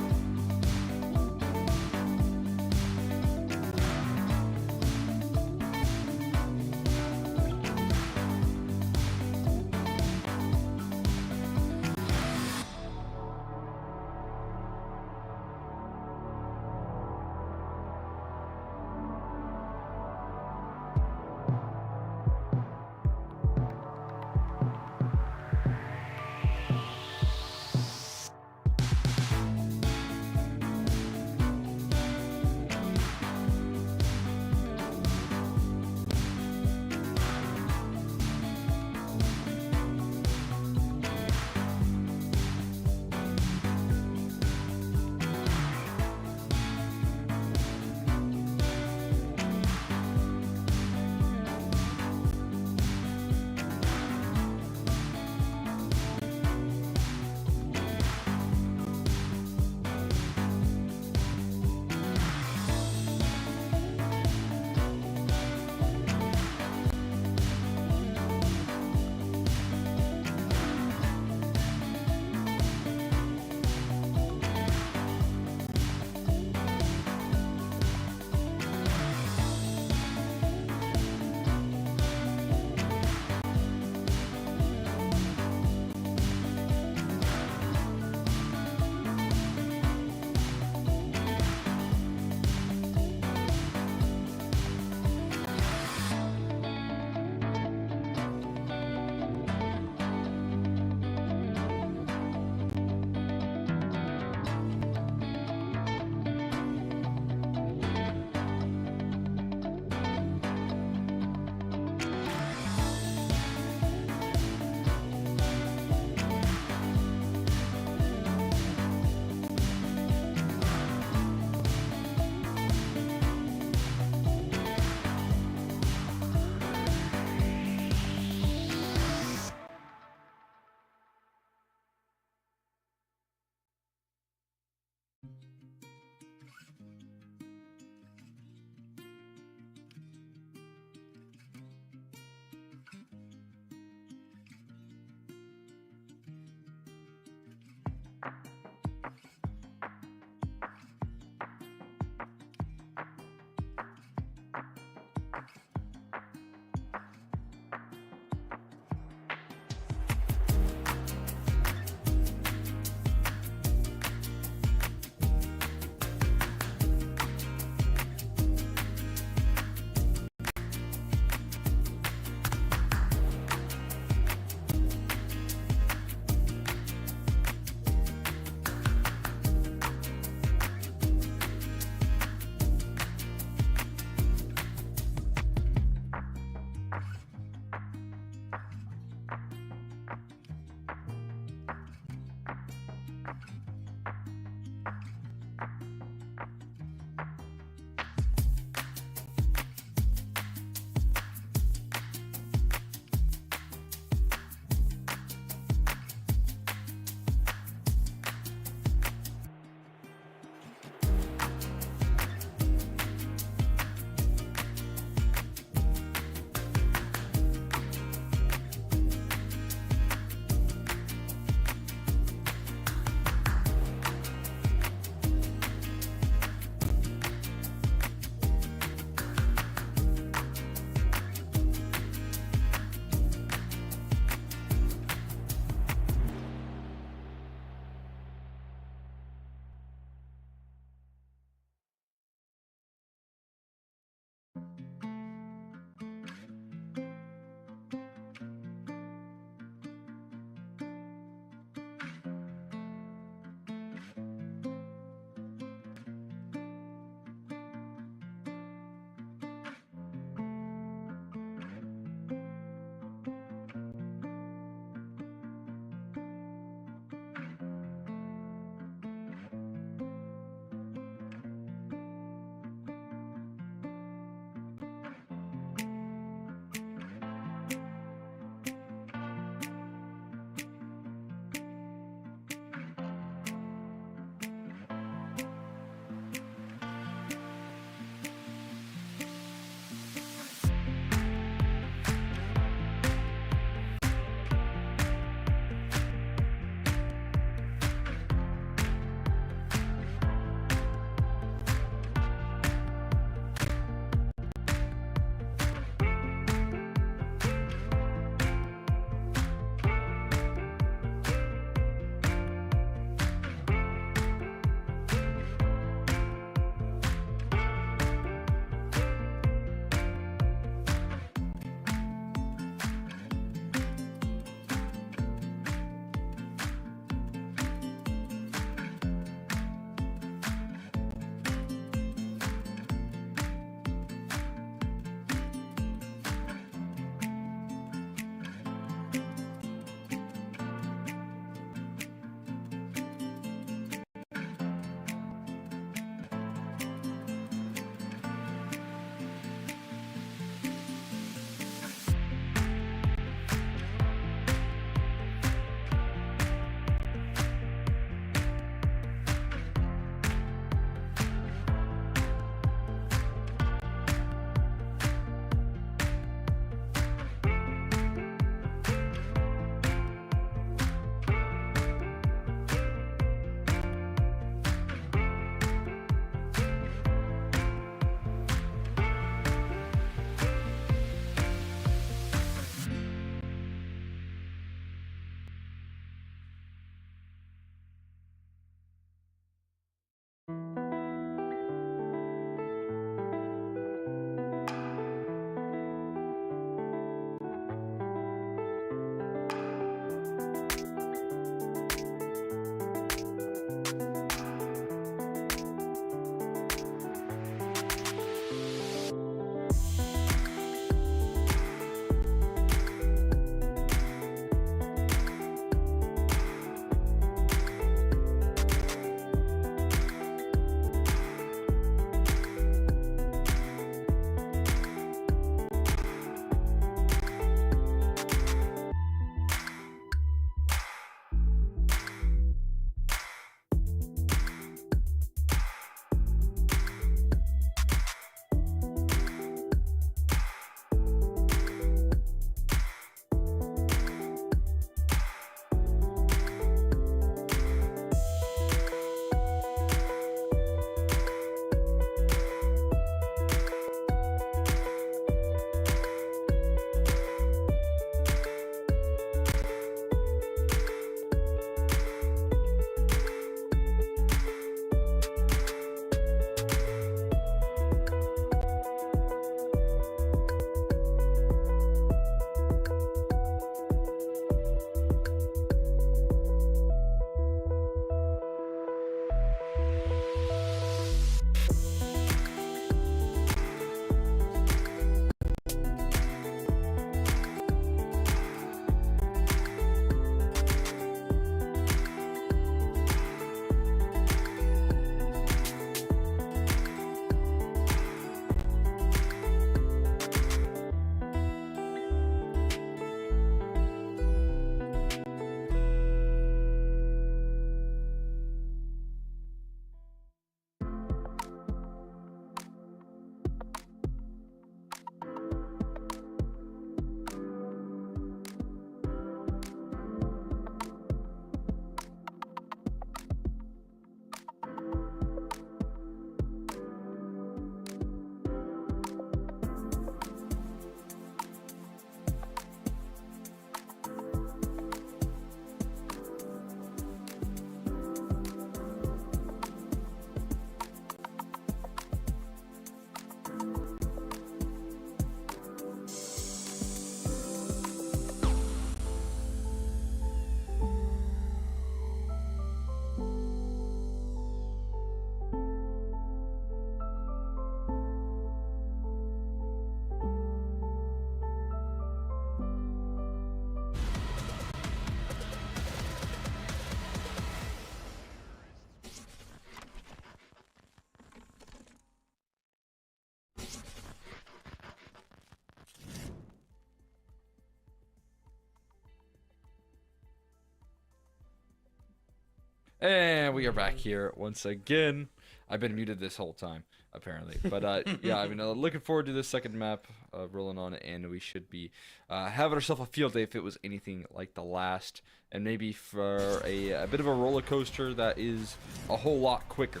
And we are back here once again. I've been muted this whole time, apparently. But yeah, I mean, looking forward to this second map rolling on, and we should be having ourselves a field day if it was anything like the last, and maybe for a bit of a roller coaster that is a whole lot quicker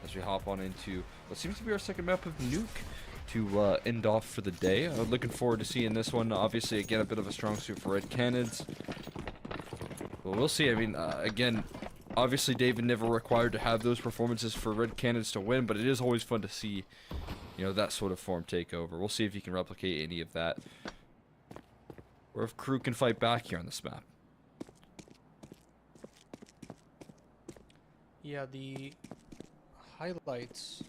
as we hop on into what seems to be our second map of Nuke to end off for the day. Looking forward to seeing this one. Obviously, again, a bit of a strong suit for Red Canids. Well, we'll see. I mean, again, obviously David never required to have those performances for Red Canids to win, but it is always fun to see, you know, that sort of form take over. We'll see if he can replicate any of that, or if Crew can fight back here on this map. Yeah, the highlights.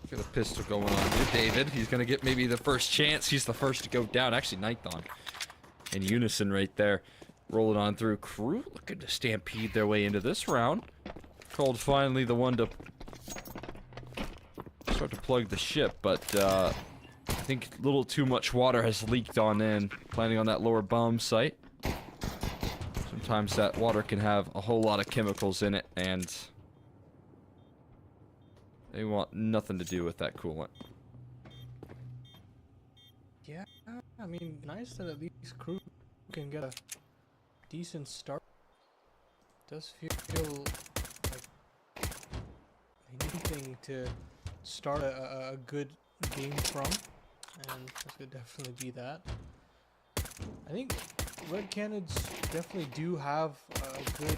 Got a pistol going on here, David. He's gonna get maybe the first chance. He's the first to go down. Actually, ninth on. In unison right there. Rolling on through. Crew looking to stampede their way into this round. Cold finally the one to start to plug the ship, but I think a little too much water has leaked on in, landing on that lower bomb site. Sometimes that water can have a whole lot of chemicals in it, and they want nothing to do with that coolant. Yeah, I mean, nice that at least Crew can get a decent start. Does feel like anything to start a good game from, and this could definitely be that. I think Red Canids definitely do have a good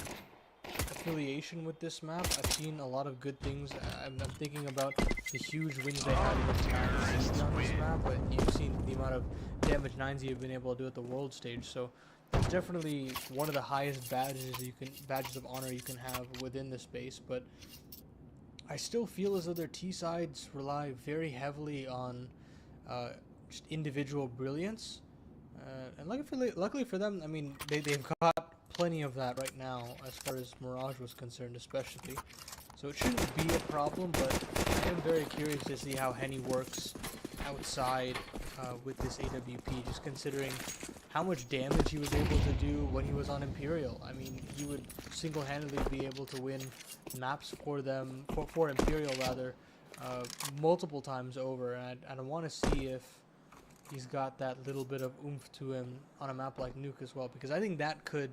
affiliation with this map. I've seen a lot of good things. I'm thinking about the huge wins they had against 9Z on this map, but you've seen the amount of damage 9Z have been able to do at the world stage, so it's definitely one of the highest badges of honor you can have within the space. But I still feel as though their T sides rely very heavily on just individual brilliance, and luckily for them, I mean, they've got plenty of that right now as far as Mirage was concerned, especially. So it shouldn't be a problem, but I am very curious to see how Henny works outside with this AWP, just considering how much damage he was able to do when he was on Imperial. I mean, he would single-handedly be able to win maps for them, for Imperial rather, multiple times over, and I want to see if he's got that little bit of oomph to him on a map like Nuke as well, because I think that could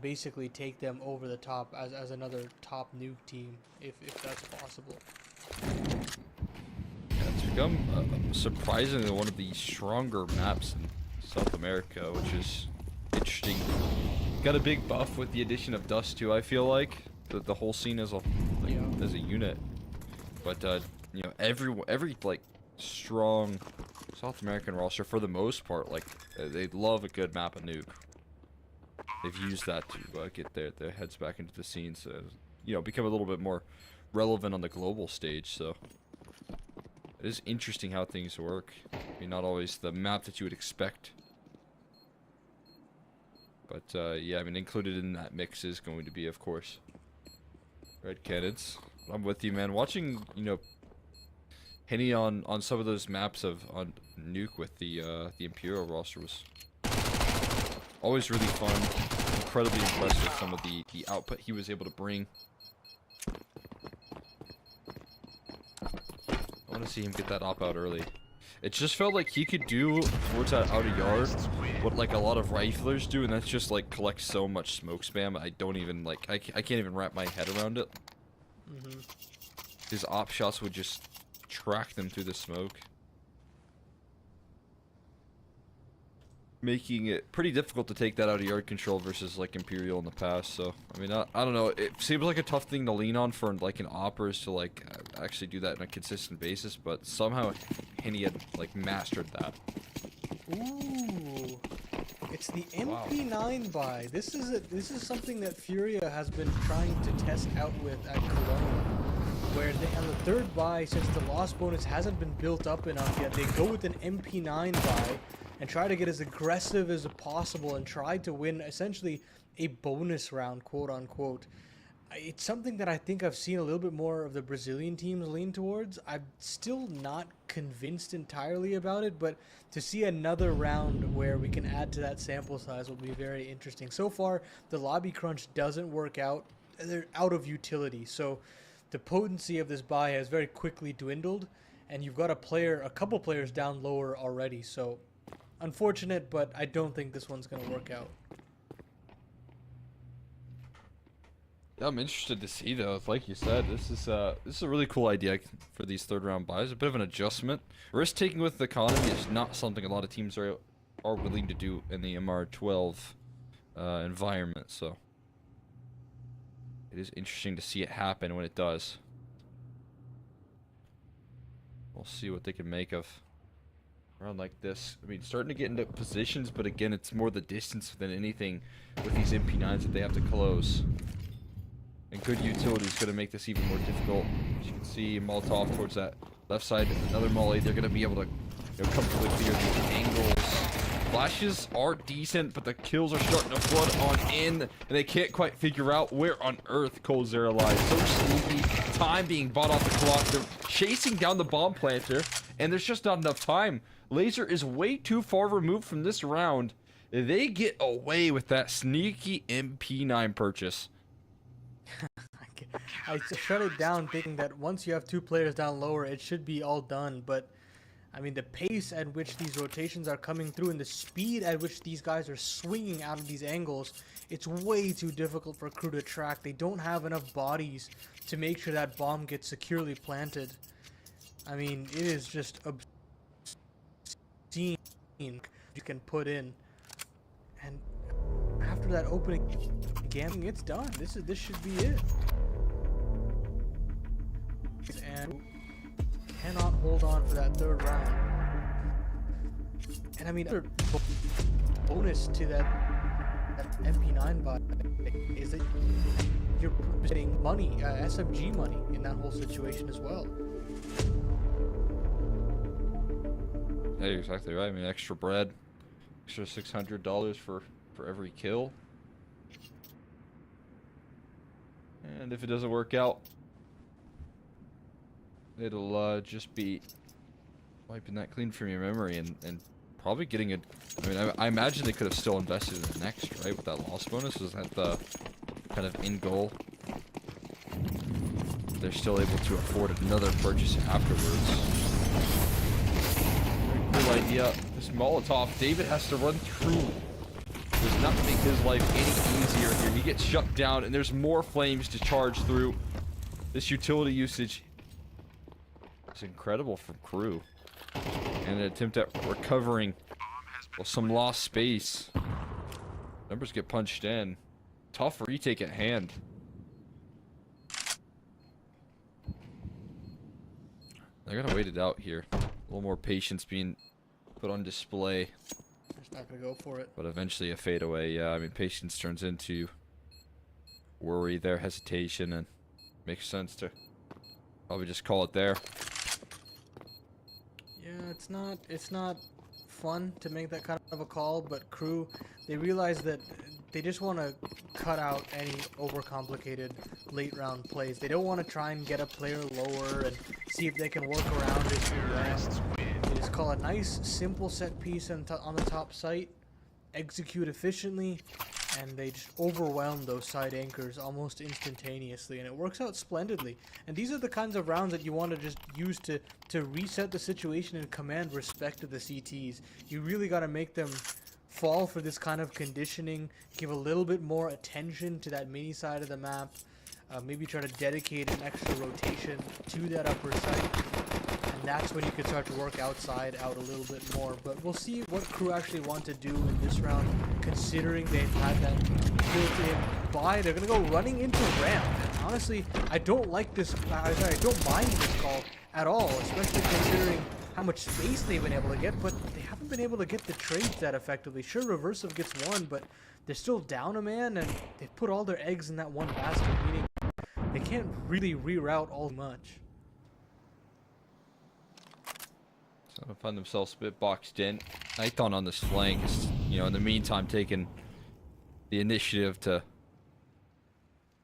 basically take them over the top as another top Nuke team, if that's possible. Yeah, it's become surprisingly one of the stronger maps in South America, which is interesting. Got a big buff with the addition of Dust too, I feel like. The whole scene as a as a unit. But you know, every like strong South American roster for the most part, like they love a good map of Nuke. They've used that to get their heads back into the scene, so you know, become a little bit more relevant on the global stage. So it is interesting how things work. I mean, not always the map that you would expect. But yeah, I mean, included in that mix is going to be, of course, Red Canids. I'm with you, man. Watching, you know, Henny on some of those maps on Nuke with the Imperial roster was always really fun. Incredibly impressed with some of the output he was able to bring. I want to see him get that op out early. It just felt like he could do towards that outer yard what like a lot of riflers do, and that's just like collect so much smoke spam. I don't even like I can't even wrap my head around it. His op shots would just track them through the smoke, making it pretty difficult to take that out of yard control versus like Imperial in the past. So I mean, I don't know, it seems like a tough thing to lean on for like an oppers to like actually do that on a consistent basis, but somehow Henny had like mastered that. Ooh, it's the MP9 buy. This is something that Furia has been trying to test out with at Cologne, where they have the third buy, since the loss bonus hasn't been built up enough yet. They go with an MP9 buy and try to get as aggressive as possible and try to win essentially a bonus round, quote unquote. It's something that I think I've seen a little bit more of the Brazilian teams lean towards. I'm still not convinced entirely about it, but to see another round where we can add to that sample size will be very interesting. So far, the lobby crunch doesn't work out. They're out of utility. So the potency of this buy has very quickly dwindled, and you've got a couple players down lower already. So unfortunate, but I don't think this one's going to work out. I'm interested to see though. Like you said, this is a really cool idea for these third round buys. A bit of an adjustment. Risk taking with the economy is not something a lot of teams are willing to do in the MR12 environment. So it is interesting to see it happen when it does. We'll see what they can make of a round like this. I mean, starting to get into positions, but again, it's more the distance than anything with these MP9s that they have to close. And good utility is going to make this even more difficult. As you can see, Molotov towards that left side, another molly. They're going to be able to comfortably clear these angles. Flashes are decent, but the kills are starting to flood on in, and they can't quite figure out where on earth Coldzera lies. So sneaky, time being bought off the clock. They're chasing down the bomb planter, and there's just not enough time. Laser is way too far removed from this round. They get away with that sneaky MP9 purchase. I shut it down thinking that once you have two players down lower, it should be all done. But, I mean, the pace at which these rotations are coming through and the speed at which these guys are swinging out of these angles, it's way too difficult for crew to track. They don't have enough bodies to make sure that bomb gets securely planted. I mean, it is just obscene you can put in. And after that opening game, it's done. This should be it. And cannot hold on for that third round. And I mean, other bonus to that MP9 buy is that you're getting money, SMG money in that whole situation as well. Yeah, you're exactly right. I mean, extra bread, extra $600 for every kill. And if it doesn't work out, it'll just be wiping that clean from your memory and probably getting a... I mean, I imagine they could have still invested in the next, right? With that loss bonus. Is that the kind of end goal? They're still able to afford another purchase afterwards. Very cool idea. This Molotov, David has to run through. Does not make his life any easier here. He gets shut down and there's more flames to charge through. This utility usage is incredible from crew. And an attempt at recovering some lost space. Numbers get punched in. Tough retake at hand. They're gonna wait it out here. A little more patience being put on display. Just not gonna go for it. But eventually a fadeaway. Yeah, I mean, patience turns into worry there, hesitation, and makes sense to probably just call it there. Yeah, it's not fun to make that kind of a call, but crew, they realize that they just want to cut out any overcomplicated late round plays. They don't want to try and get a player lower and see if they can work around it through that. They just call a nice simple set piece on the top site, execute efficiently, and they just overwhelm those side anchors almost instantaneously, and it works out splendidly. And these are the kinds of rounds that you want to just use to reset the situation and command respect to the CTs. You really got to make them fall for this kind of conditioning, give a little bit more attention to that mini side of the map, maybe try to dedicate an extra rotation to that upper site, and that's when you can start to work outside out a little bit more. But we'll see what crew actually want to do in this round, considering they've had that built-in buy. They're gonna go running into ramp. And honestly, I don't like this. I don't mind this call at all, especially considering how much space they've been able to get, but they haven't been able to get the trades that effectively. Sure, Reversive gets one, but they're still down a man, and they've put all their eggs in that one basket, meaning they can't really reroute all much. So they find themselves a bit boxed in. Nighton on this flank is, you know, in the meantime taking the initiative to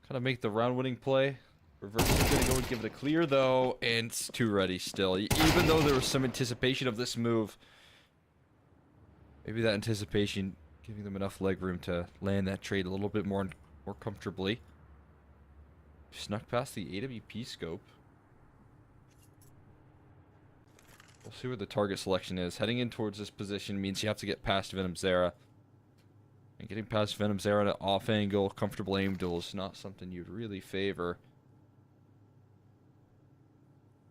Kind of make the round-winning play. Reverse is going to go and give it a clear, though, and it's too ready still. Even though there was some anticipation of this move, maybe that anticipation giving them enough leg room to land that trade a little bit more comfortably. Snuck past the AWP scope. We'll see where the target selection is. Heading in towards this position means you have to get past Venom Zera. And getting past Venom Zera at an off-angle, comfortable aim duel is not something you'd really favor.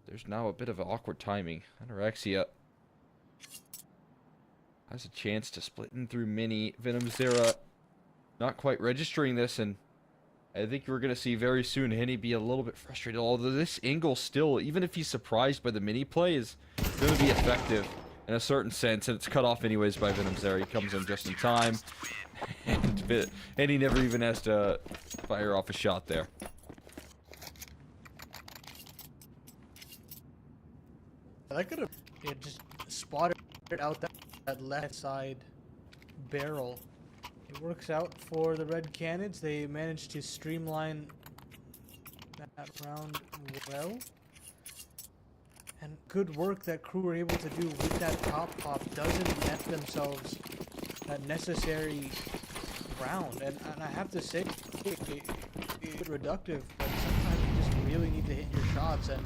There's now a bit of awkward timing. Anorexia has a chance to split in through Mini. Venom Zera not quite registering this, and I think we're going to see very soon Henny be a little bit frustrated. Although this angle still, even if he's surprised by the mini play, is going to be effective in a certain sense. And it's cut off anyways by Venom Zera. He comes in just in time. And he never even has to fire off a shot there. I could have just spotted out that left side barrel. It works out for the red Canids. They managed to streamline that round well. And good work that crew were able to do with that top pop doesn't net themselves that necessary round. And I have to say, it's reductive, but sometimes you just really need to hit your shots. And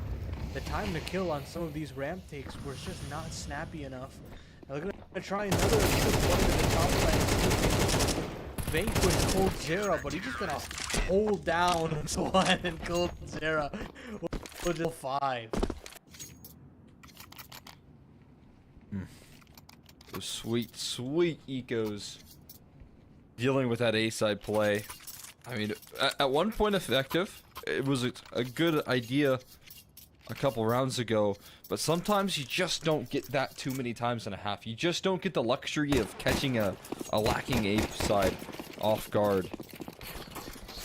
the time to kill on some of these ramp takes was just not snappy enough. Now they're going to try another one to the top lane. Vanquish Cold Zera, but he's just going to hold down Swan and Cold Zera. We'll 5. Those sweet, sweet ecos dealing with that A-side play. I mean, at one point effective. It was a good idea a couple rounds ago, but sometimes you just don't get that too many times and a half. You just don't get the luxury of catching a lacking A side off guard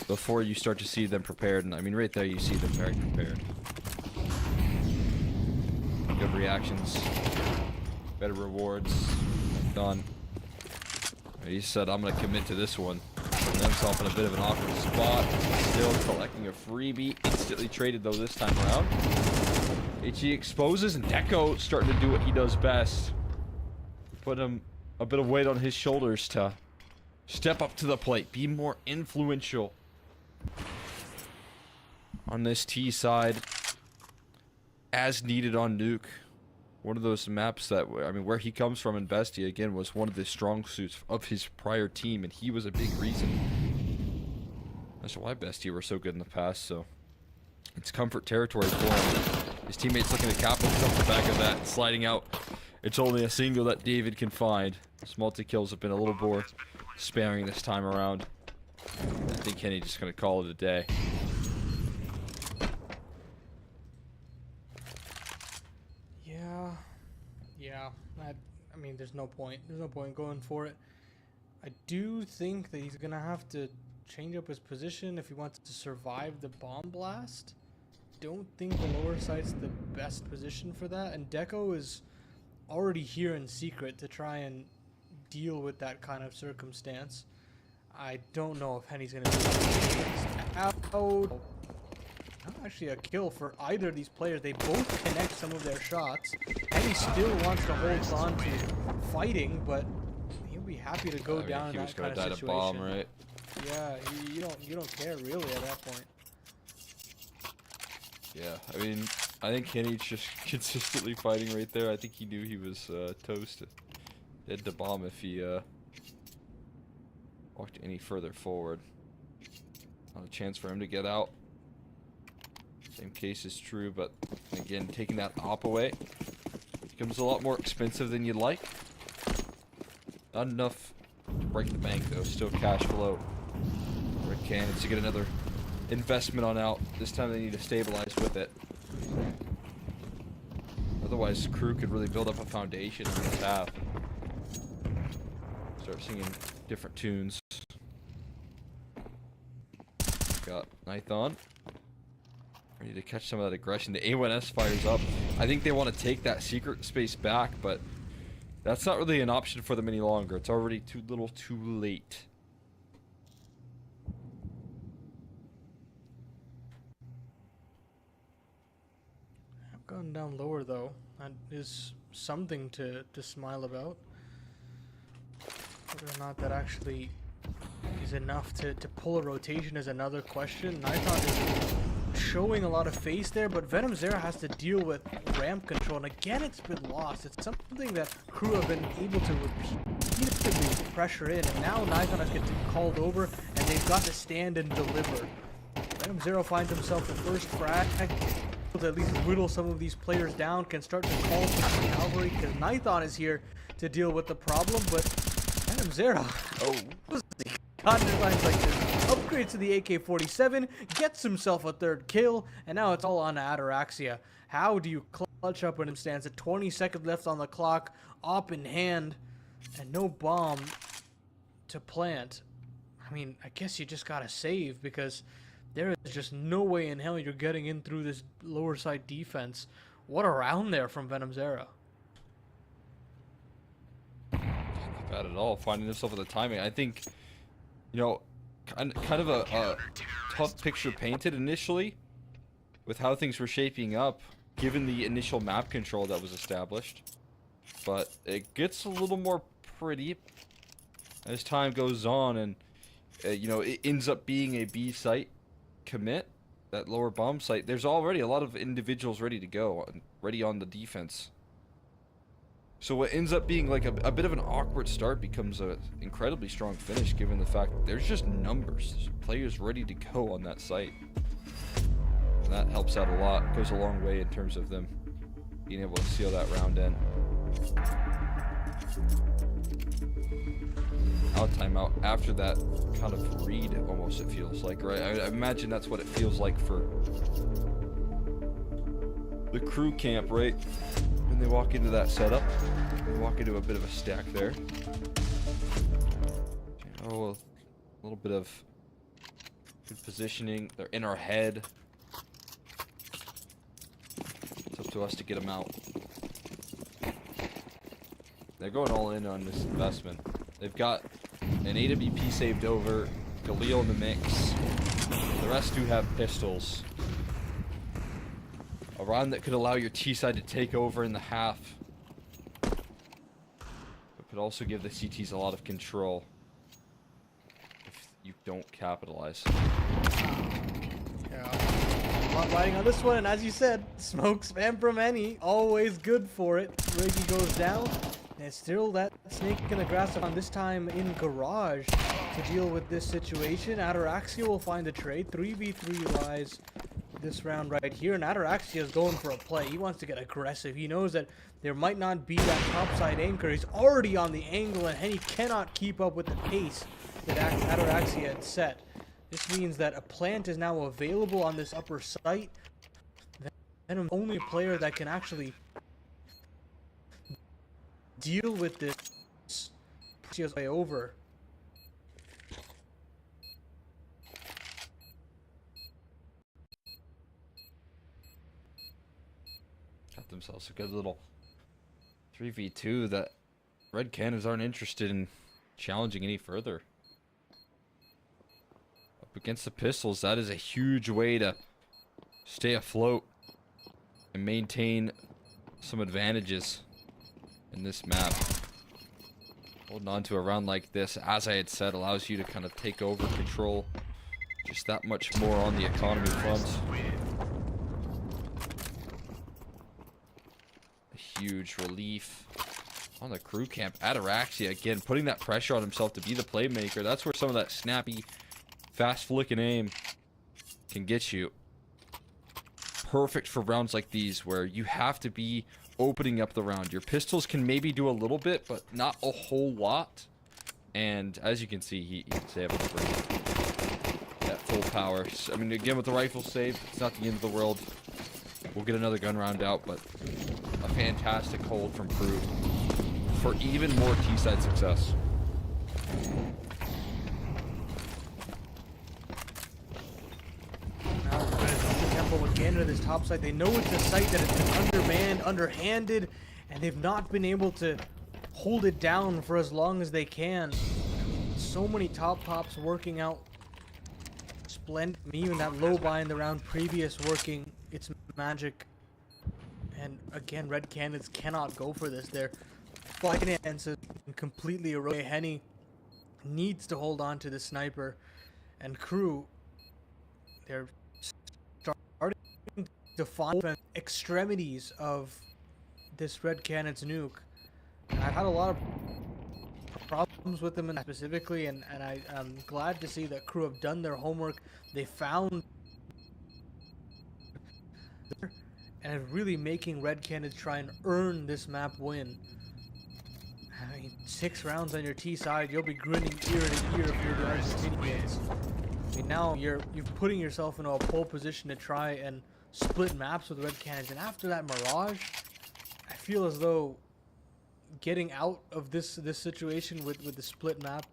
before you start to see them prepared. And I mean, right there you see them very prepared. Good reactions, better rewards. Done. He said, I'm going to commit to this one. Putting himself in a bit of an awkward spot. Still collecting a freebie. Instantly traded, though, this time around. HE exposes, and Deco starting to do what he does best. Put him a bit of weight on his shoulders to step up to the plate. Be more influential on this T side. As needed on Nuke. One of those maps that, I mean, where he comes from in Bestia, again, was one of the strong suits of his prior team, and he was a big reason as to why Bestia were so good in the past, so it's comfort territory for him. His teammates looking to capitalize off the back of that, sliding out. It's only a single that David can find. His multi-kills have been a little more sparing this time around. I think Kenny's just going to call it a day. Yeah, I mean, there's no point. There's no point going for it. I do think that he's gonna have to change up his position if he wants to survive the bomb blast. Don't think the lower side's the best position for that, and Deco is already here in secret to try and deal with that kind of circumstance. I don't know if Henny's gonna do it. Out. Not actually a kill for either of these players. They both connect some of their shots. Henny still wants to hold on to fighting, but he'll be happy to go down in that kind of situation. He was gonna die to bomb, right? Yeah, you don't care really at that point. Yeah, I mean, I think Kenny's just consistently fighting right there. I think he knew he was toast. Dead to bomb if he walked any further forward. Not a chance for him to get out. Same case is true, but again, taking that op away becomes a lot more expensive than you'd like. Not enough to break the bank, though. Still cash flow. Red Canids to get another investment on out. This time they need to stabilize with it. Otherwise, the crew could really build up a foundation in this half. Start singing different tunes. Got Nython. Ready to catch some of that aggression. The A1S fires up. I think they want to take that secret space back, but that's not really an option for them any longer. It's already too little too late. Gone down lower though. That is something to smile about. Whether or not that actually is enough to pull a rotation is another question. Niton is showing a lot of face there, but Venom Zera has to deal with ramp control, and again it's been lost. It's something that crew have been able to repeatedly pressure in, and now Niton has getting called over, and they've got to stand and deliver. Venom Zero finds himself the first frag, to at least whittle some of these players down, can start to call for the cavalry, because Niton is here to deal with the problem, but Venom Zero, finds like this, upgrades to the AK-47, gets himself a third kill, and now it's all on Ataraxia. How do you clutch up when it stands at 20 seconds left on the clock, op in hand, and no bomb to plant? I mean, I guess you just gotta save, because there is just no way in hell you're getting in through this lower side defense. What a round there from Venom Zera. Not bad at all, finding himself with the timing. I think, you know, kind of a tough picture painted initially with how things were shaping up, given the initial map control that was established. But it gets a little more pretty as time goes on, and, you know, it ends up being a B site commit, that lower bomb site. There's already a lot of individuals ready to go, ready on the defense. So what ends up being like a bit of an awkward start becomes an incredibly strong finish, given the fact that there's just numbers. There's players ready to go on that site. And that helps out a lot. Goes a long way in terms of them being able to seal that round in. Out timeout after that kind of read, almost, it feels like, right? I imagine that's what it feels like for the crew camp, right? When they walk into that setup, they walk into a bit of a stack there. Oh, a little bit of good positioning. They're in our head. It's up to us to get them out. They're going all in on this investment. They've got an AWP saved over, Galil in the mix. The rest do have pistols. A round that could allow your T side to take over in the half, but could also give the CTs a lot of control if you don't capitalize. Yeah, a lot riding on this one, and as you said, smoke spam from any, always good for it. Riggy goes down, and it's still that snake in the grass on this time in garage to deal with this situation. Ataraxia will find a trade. 3v3 lies this round right here, and Ataraxia is going for a play. He wants to get aggressive. He knows that there might not be that topside anchor. He's already on the angle, and he cannot keep up with the pace that Ataraxia had set. This means that a plant is now available on this upper site. Venom's the only player that can actually deal with this way over. Got themselves a good little 3v2 that Red Canids aren't interested in challenging any further. Up against the pistols, that is a huge way to stay afloat and maintain some advantages in this map. Holding on to a round like this, as I had said, allows you to kind of take over control just that much more on the economy front. A huge relief on the crew camp. Ataraxia again putting that pressure on himself to be the playmaker. That's where some of that snappy, fast flicking aim can get you. Perfect for rounds like these where you have to be opening up the round. Your pistols can maybe do a little bit, but not a whole lot. And as you can see, he's able to bring that full power. I mean, again, with the rifle save, it's not the end of the world. We'll get another gun round out, but a fantastic hold from crew for even more T-side success. Now the tempo again to this top side. They know it's a site that has been undermanned, underhanded, and they've not been able to hold it down for as long as they can. So many top pops working out splendid. Even that low buy in the round previous working its magic. And again, Red Canids cannot go for this. Their finances completely eroded. Henny needs to hold on to the sniper. And Crew, they're starting to find the extremities of this Red Canids nuke. And I've had a lot of problems with them specifically, and I'm glad to see that Crew have done their homework. They found and is really making Red Canids try and earn this map win. I mean, 6 rounds on your T side, you'll be grinning ear to ear if you're the Argentinians. I mean, now you're putting yourself in a pole position to try and split maps with Red Canids, and after that Mirage, I feel as though getting out of this situation with the split map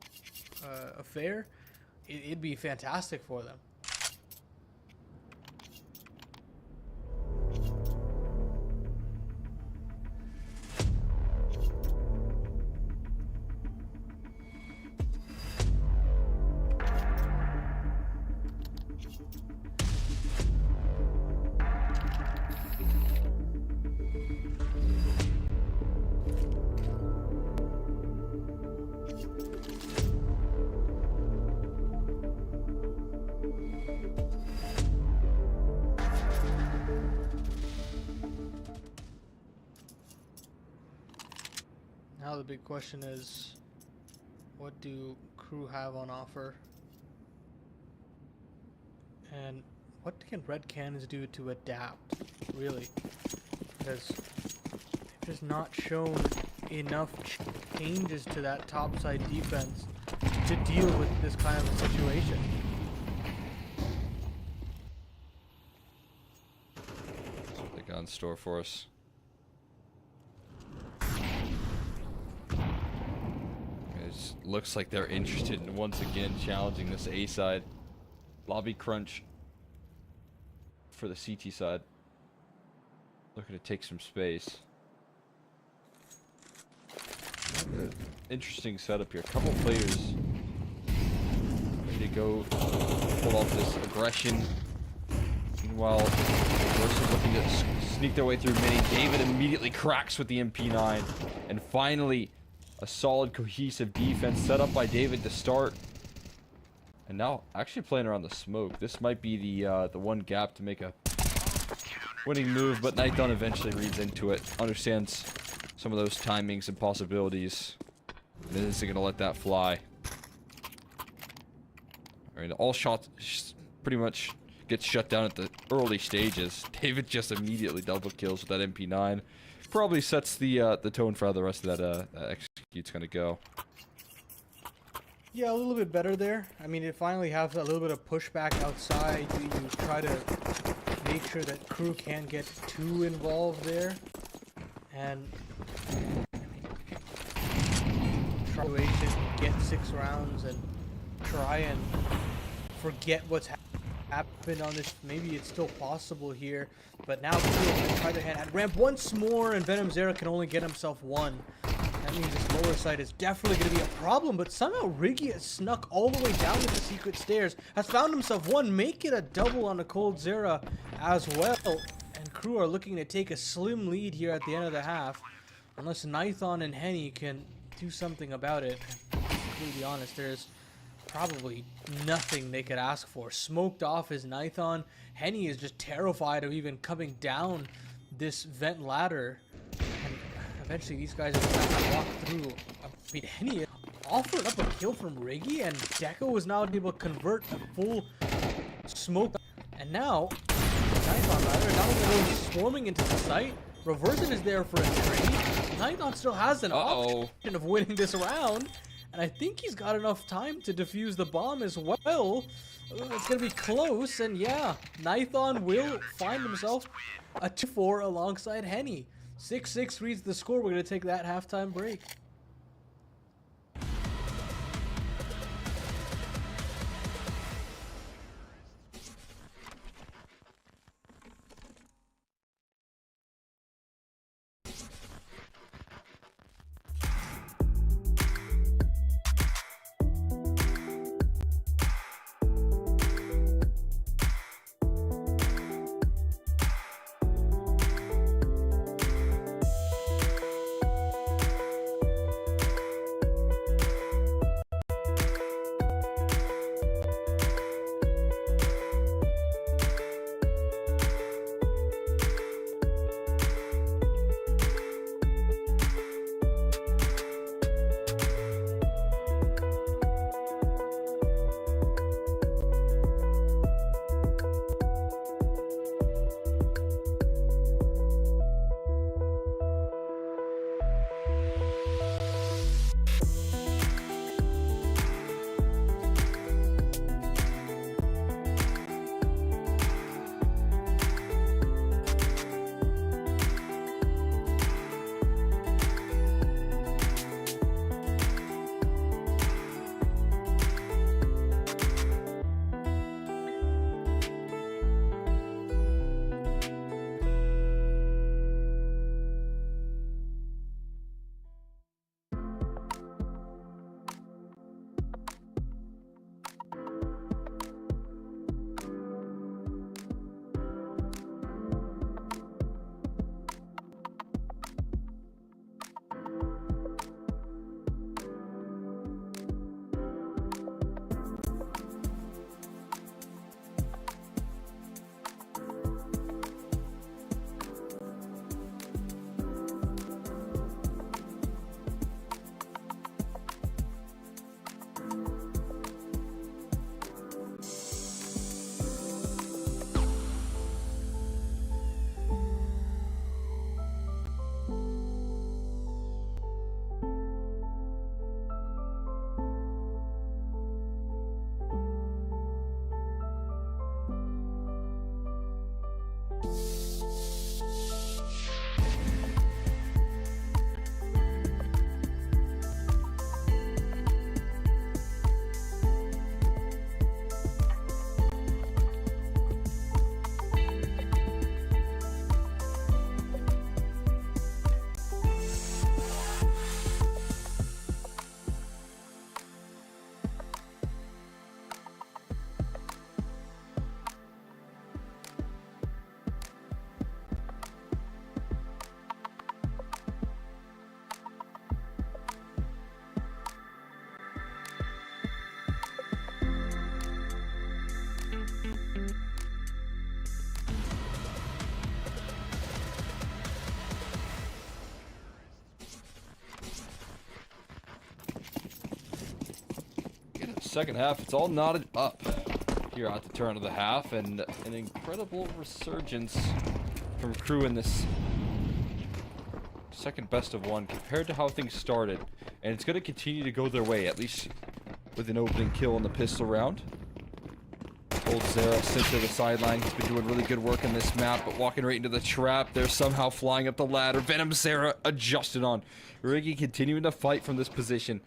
affair, it'd be fantastic for them. Now the big question is, what do Crew have on offer? And what can Red Canids do to adapt, really? Because they've just not shown enough changes to that topside defense to deal with this kind of a situation. What they got in store for us. Looks like they're interested in once again challenging this A side. Lobby crunch for the CT side. Looking to take some space. Interesting setup here. A couple players ready to go pull off this aggression. Meanwhile, Versus looking to sneak their way through mini. David immediately cracks with the MP9. And finally, a solid, cohesive defense set up by David to start. And now, actually playing around the smoke. This might be the one gap to make a winning move, but Nighton eventually reads into it, understands some of those timings and possibilities, and isn't going to let that fly. I mean, all shots pretty much get shut down at the early stages. David just immediately double kills with that MP9. Probably sets the tone for how the rest of that execute's going to go. Yeah, a little bit better there. I mean, it finally has a little bit of pushback outside. You try to make sure that Crew can't get too involved there. And try to get 6 rounds and try and forget what's happened on this. Maybe it's still possible here. But now Crew can try to hand at ramp once more, and Venom Zera can only get himself 1. That means this lower side is definitely going to be a problem, but somehow Riggy has snuck all the way down to the secret stairs, has found himself 1, make it a double on a Cold Zera as well, and Crew are looking to take a slim lead here at the end of the half, unless Nighton and Henny can do something about it. To be completely honest, there's probably nothing they could ask for. Smoked off is Nighton. Henny is just terrified of even coming down this vent ladder. And eventually these guys are going to have to walk through. I mean, Henny offered up a kill from Riggy, and Deco was now able to convert a full smoke. And now, Nighton rather, not only swarming into the site, Reversion is there for a trade. Nighton still has an option of winning this round. And I think he's got enough time to defuse the bomb as well. It's going to be close, and yeah, Nighton will find himself a 2-4 alongside Henny. 6-6 reads the score. We're going to take that halftime break. second half, it's all knotted up here at the turn of the half, and an incredible resurgence from Crew in this second best of one compared to how things started. And it's going to continue to go their way, at least with an opening kill in the pistol round. Old Zera sent to the sideline. He's been doing really good work in this map, but walking right into the trap. They're somehow flying up the ladder. Venom Zera adjusted on. Riggy continuing to fight from this position.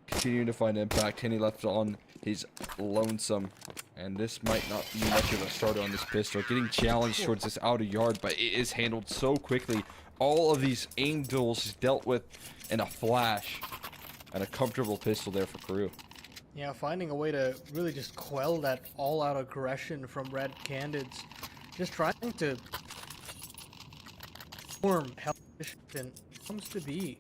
Continuing to find impact. Henny left on his lonesome. And this might not be much of a starter on this pistol. Getting challenged towards this outer yard, but it is handled so quickly. All of these aim duels dealt with in a flash. And a comfortable pistol there for Crew. Yeah, finding a way to really just quell that all-out aggression from Red Canids. Just trying to form health and comes to be.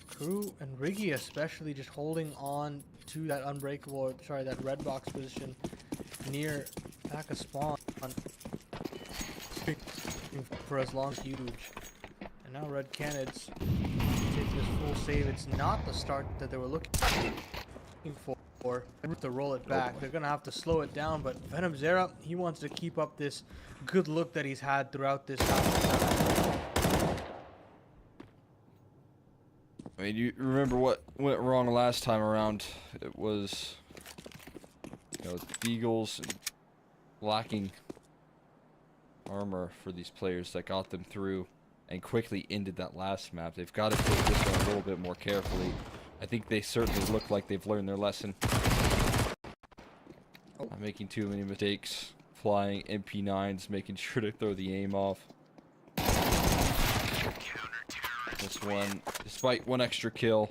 Crew and Riggy especially just holding on to that unbreakable, sorry, that red box position near back of spawn for as long as huge. And now Red Canids take this full save. It's not the start that they were looking for. To roll it back. They're gonna have to slow it down, but Venom Zera, he wants to keep up this good look that he's had throughout this half. I mean, you remember what went wrong last time around? It was, you know, Beagles lacking armor for these players that got them through and quickly ended that last map. They've got to take this one a little bit more carefully. I think they certainly look like they've learned their lesson. Not making too many mistakes. Flying MP9s, making sure to throw the aim off. This one, despite one extra kill,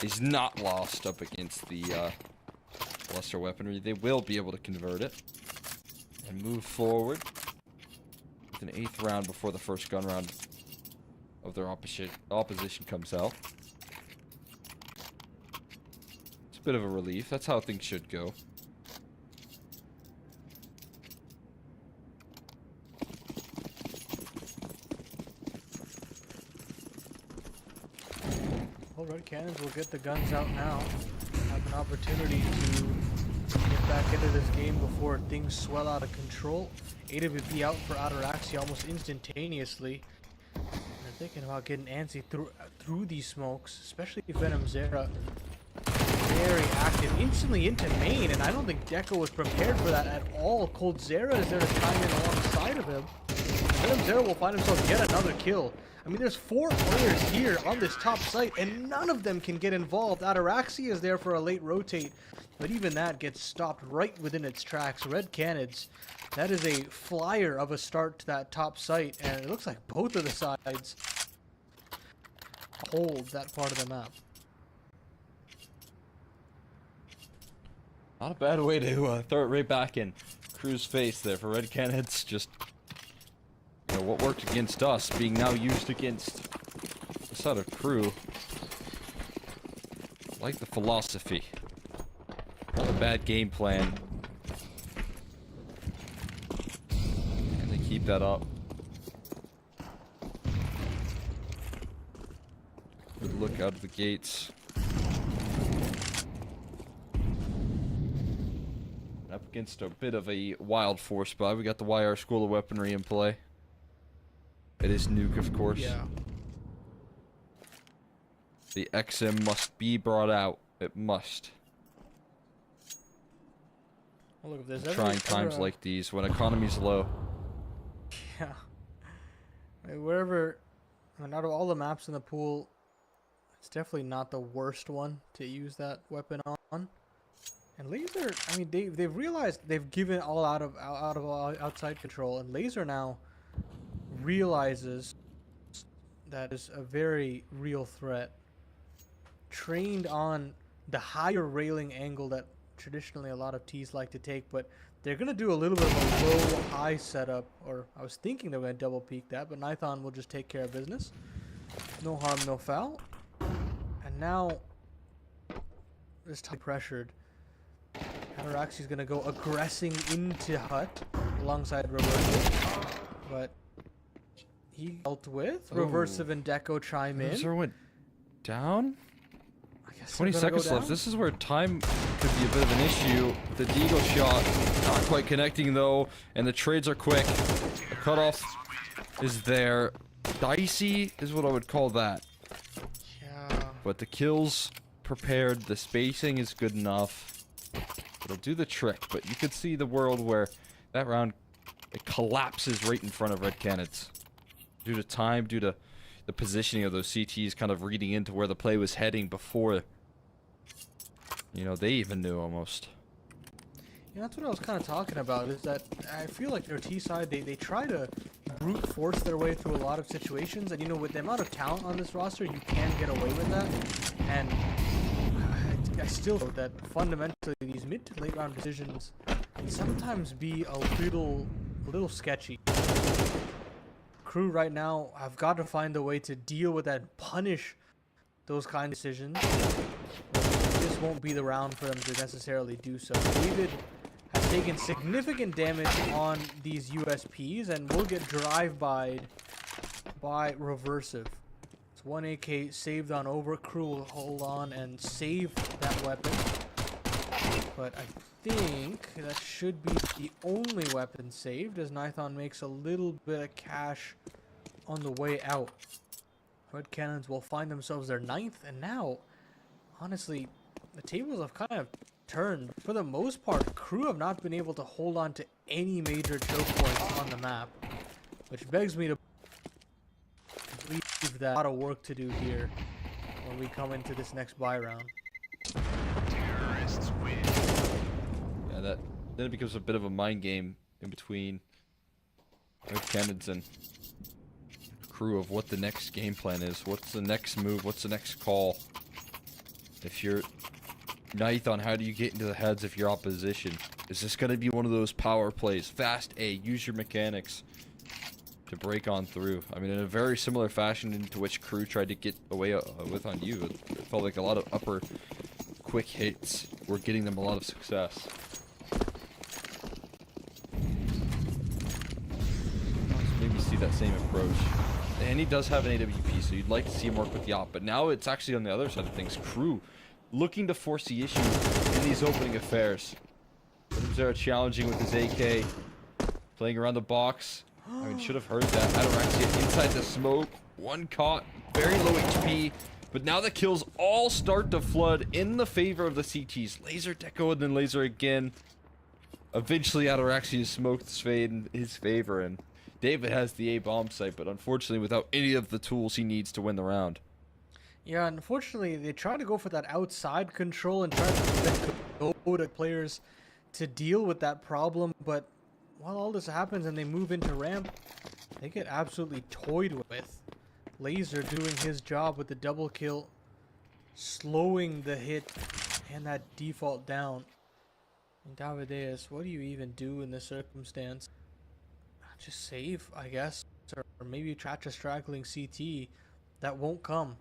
is not lost up against the lesser weaponry. They will be able to convert it and move forward with an 8th round before the first gun round of their opposition comes out. Bit of a relief. That's how things should go. Well, Red Canids will get the guns out now. Have an opportunity to get back into this game before things swell out of control. AWP out for Ataraxia almost instantaneously. And they're thinking about getting antsy through these smokes, especially Venom Zera. Very active, instantly into main, and I don't think Deco was prepared for that at all. Cold Zera is there to chime in alongside of him. Venom Zera will find himself get another kill. I mean, there's 4 players here on this top site, and none of them can get involved. Ataraxia is there for a late rotate, but even that gets stopped right within its tracks. Red Canids, that is a flyer of a start to that top site, and it looks like both of the sides hold that part of the map. Not a bad way to throw it right back in Crew's face there for Red Canids. Just, you know, what worked against us being now used against the side of Crew. Like the philosophy. Not a bad game plan. And they keep that up. Good look out of the gates. Up against a bit of a wild force buy. We got the YR School of Weaponry in play. It is Nuke, of course. Yeah. The XM must be brought out. It must. Well, look, if there's Trying times like these, when economy's low. Yeah. I mean, wherever, I mean, out of all the maps in the pool, it's definitely not the worst one to use that weapon on. And Laser, I mean, they've realized they've given all out of outside control, and Laser now realizes that is a very real threat. Trained on the higher railing angle that traditionally a lot of T's like to take, but they're gonna do a little bit of a low-high setup, or I was thinking they were gonna double peek that, but Nithon will just take care of business. No harm, no foul. And now, this time pressured. Ataraxia's gonna go aggressing into Hut alongside Reversive, but he dealt with. Reversive and Deco chime in. Reversive went down? Guess 20 they're gonna seconds go left. down? This is where time could be a bit of an issue. The deagle shot not quite connecting though, and the trades are quick. The cutoff is there. Dicey is what I would call that. Yeah. But the kills prepared, the spacing is good enough. It'll do the trick, but you could see the world where that round it collapses right in front of Red Canids. Due to time, due to the positioning of those CTs kind of reading into where the play was heading before, you know, they even knew almost. Yeah, that's what I was kind of talking about, is that I feel like their T side, they try to brute force their way through a lot of situations, and you know, with the amount of talent on this roster, you can get away with that, and I still feel that fundamentally these mid to late round decisions can sometimes be a little sketchy. Crew right now have got to find a way to deal with that and punish those kind of decisions. This won't be the round for them to necessarily do so. David has taken significant damage on these USPs and will get drive-by'd by Reversive. It's 1 AK saved on over. Crew will hold on and save that weapon. But I think that should be the only weapon saved, as Nithon makes a little bit of cash on the way out. Red Canids will find themselves their 9th, and now, honestly, the tables have kind of turned. For the most part, Crew have not been able to hold on to any major choke points on the map, which begs me to believe that a lot of work to do here when we come into this next buy round. Terrorists win. Yeah, then it becomes a bit of a mind game in between Red Canids and Crew of what the next game plan is. What's the next move? What's the next call? If you're Nithon, how do you get into the heads of your opposition? Is this going to be one of those power plays? Fast A, use your mechanics to break on through. I mean, in a very similar fashion into which Crew tried to get away with on you. It felt like a lot of upper quick hits were getting them a lot of success. Let's maybe see that same approach. And he does have an AWP, so you'd like to see him work with the op. But now it's actually on the other side of things. Crew looking to force the issue in these opening affairs. Zero challenging with his AK. Playing around the box. I mean, should have heard that. Ataraxia inside the smoke. One caught. Very low HP. But now the kills all start to flood in the favor of the CTs. Laser deco and then laser again. Eventually Ataraxia smoked in his favor, and David has the A-bomb site, but unfortunately without any of the tools he needs to win the round. Yeah, unfortunately, they try to go for that outside control and try to go to players to deal with that problem, but while all this happens and they move into ramp, they get absolutely toyed with. Laser doing his job with the double kill, slowing the hit and that default down. And Davideus, what do you even do in this circumstance? Just save, I guess, or maybe try to straggling CT. That won't come.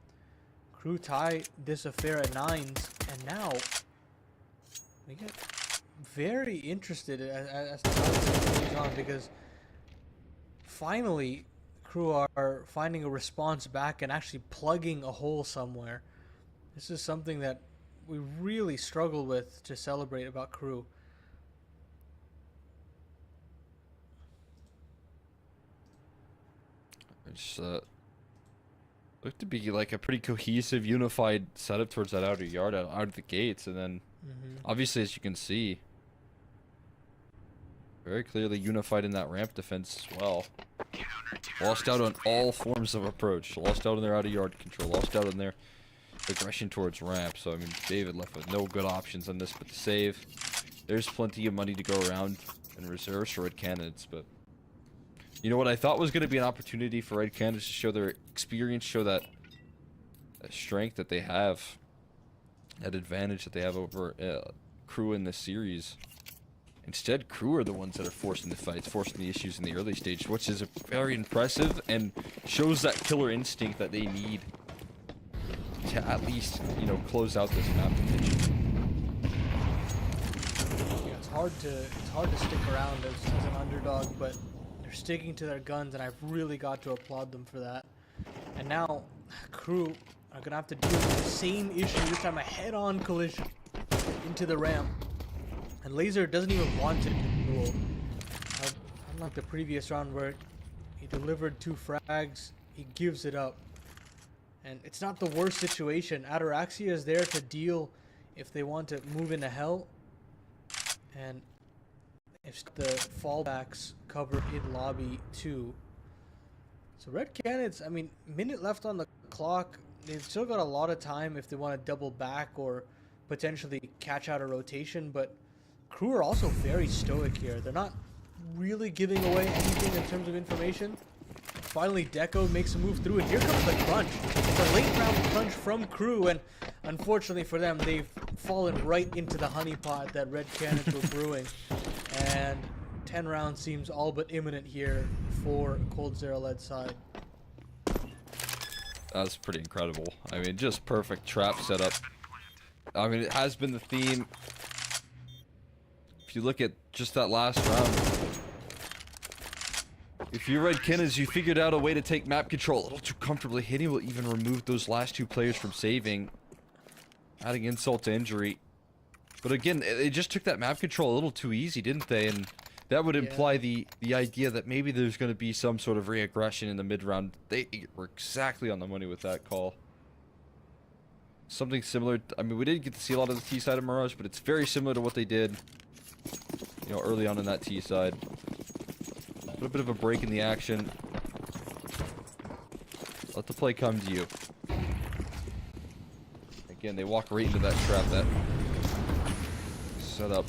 Crew tie this affair at 9s, and now we get very interested as to how this goes on, because finally Crew are finding a response back and actually plugging a hole somewhere. This is something that we really struggle with to celebrate about Crew. It's looked to be like a pretty cohesive, unified setup towards that outer yard out of the gates, and then obviously, as you can see, very clearly unified in that ramp defense as well. Lost out on all forms of approach. Lost out on their outer yard control. Lost out on their aggression towards ramp. So I mean, David left with no good options on this but to save. There's plenty of money to go around in reserves for Red Canids, but you know what I thought was going to be an opportunity for Red Canids to show their experience, show that strength that they have, that advantage that they have over Crew in this series. Instead, Crew are the ones that are forcing the fights, forcing the issues in the early stage, which is very impressive and shows that killer instinct that they need to at least, you know, close out this map contention. Yeah, it's hard to stick around as an underdog, but they're sticking to their guns, and I've really got to applaud them for that. And now, Crew are gonna have to deal with the same issue this time, a head-on collision into the ramp. And Laser doesn't even want to duel. Unlike the previous round where he delivered 2 frags, he gives it up. And it's not the worst situation. Ataraxia is there to deal if they want to move into hell. And if the fallbacks covered in lobby 2. So Red Canids, I mean, minute left on the clock. They've still got a lot of time if they want to double back or potentially catch out a rotation. But Crew are also very stoic here. They're not really giving away anything in terms of information. Finally, Deco makes a move through, and here comes the crunch. It's a late round crunch from Crew, and unfortunately for them, they've fallen right into the honeypot that Red Canids were brewing. And 10 rounds seems all but imminent here for coldzera-led side. That's pretty incredible. I mean, just perfect trap setup. I mean, it has been the theme. If you look at just that last round, if you're Red Canids, you figured out a way to take map control a little too comfortably. Hitting will even remove those last 2 players from saving, adding insult to injury. But again, they just took that map control a little too easy, didn't they? And that would imply the idea that maybe there's going to be some sort of re-aggression in the mid-round. They were exactly on the money with that call. Something similar. I mean, we didn't get to see a lot of the T side of Mirage, but it's very similar to what they did, you know, early on in that T side. Put a bit of a break in the action. Let the play come to you. Again, they walk right into that trap that set up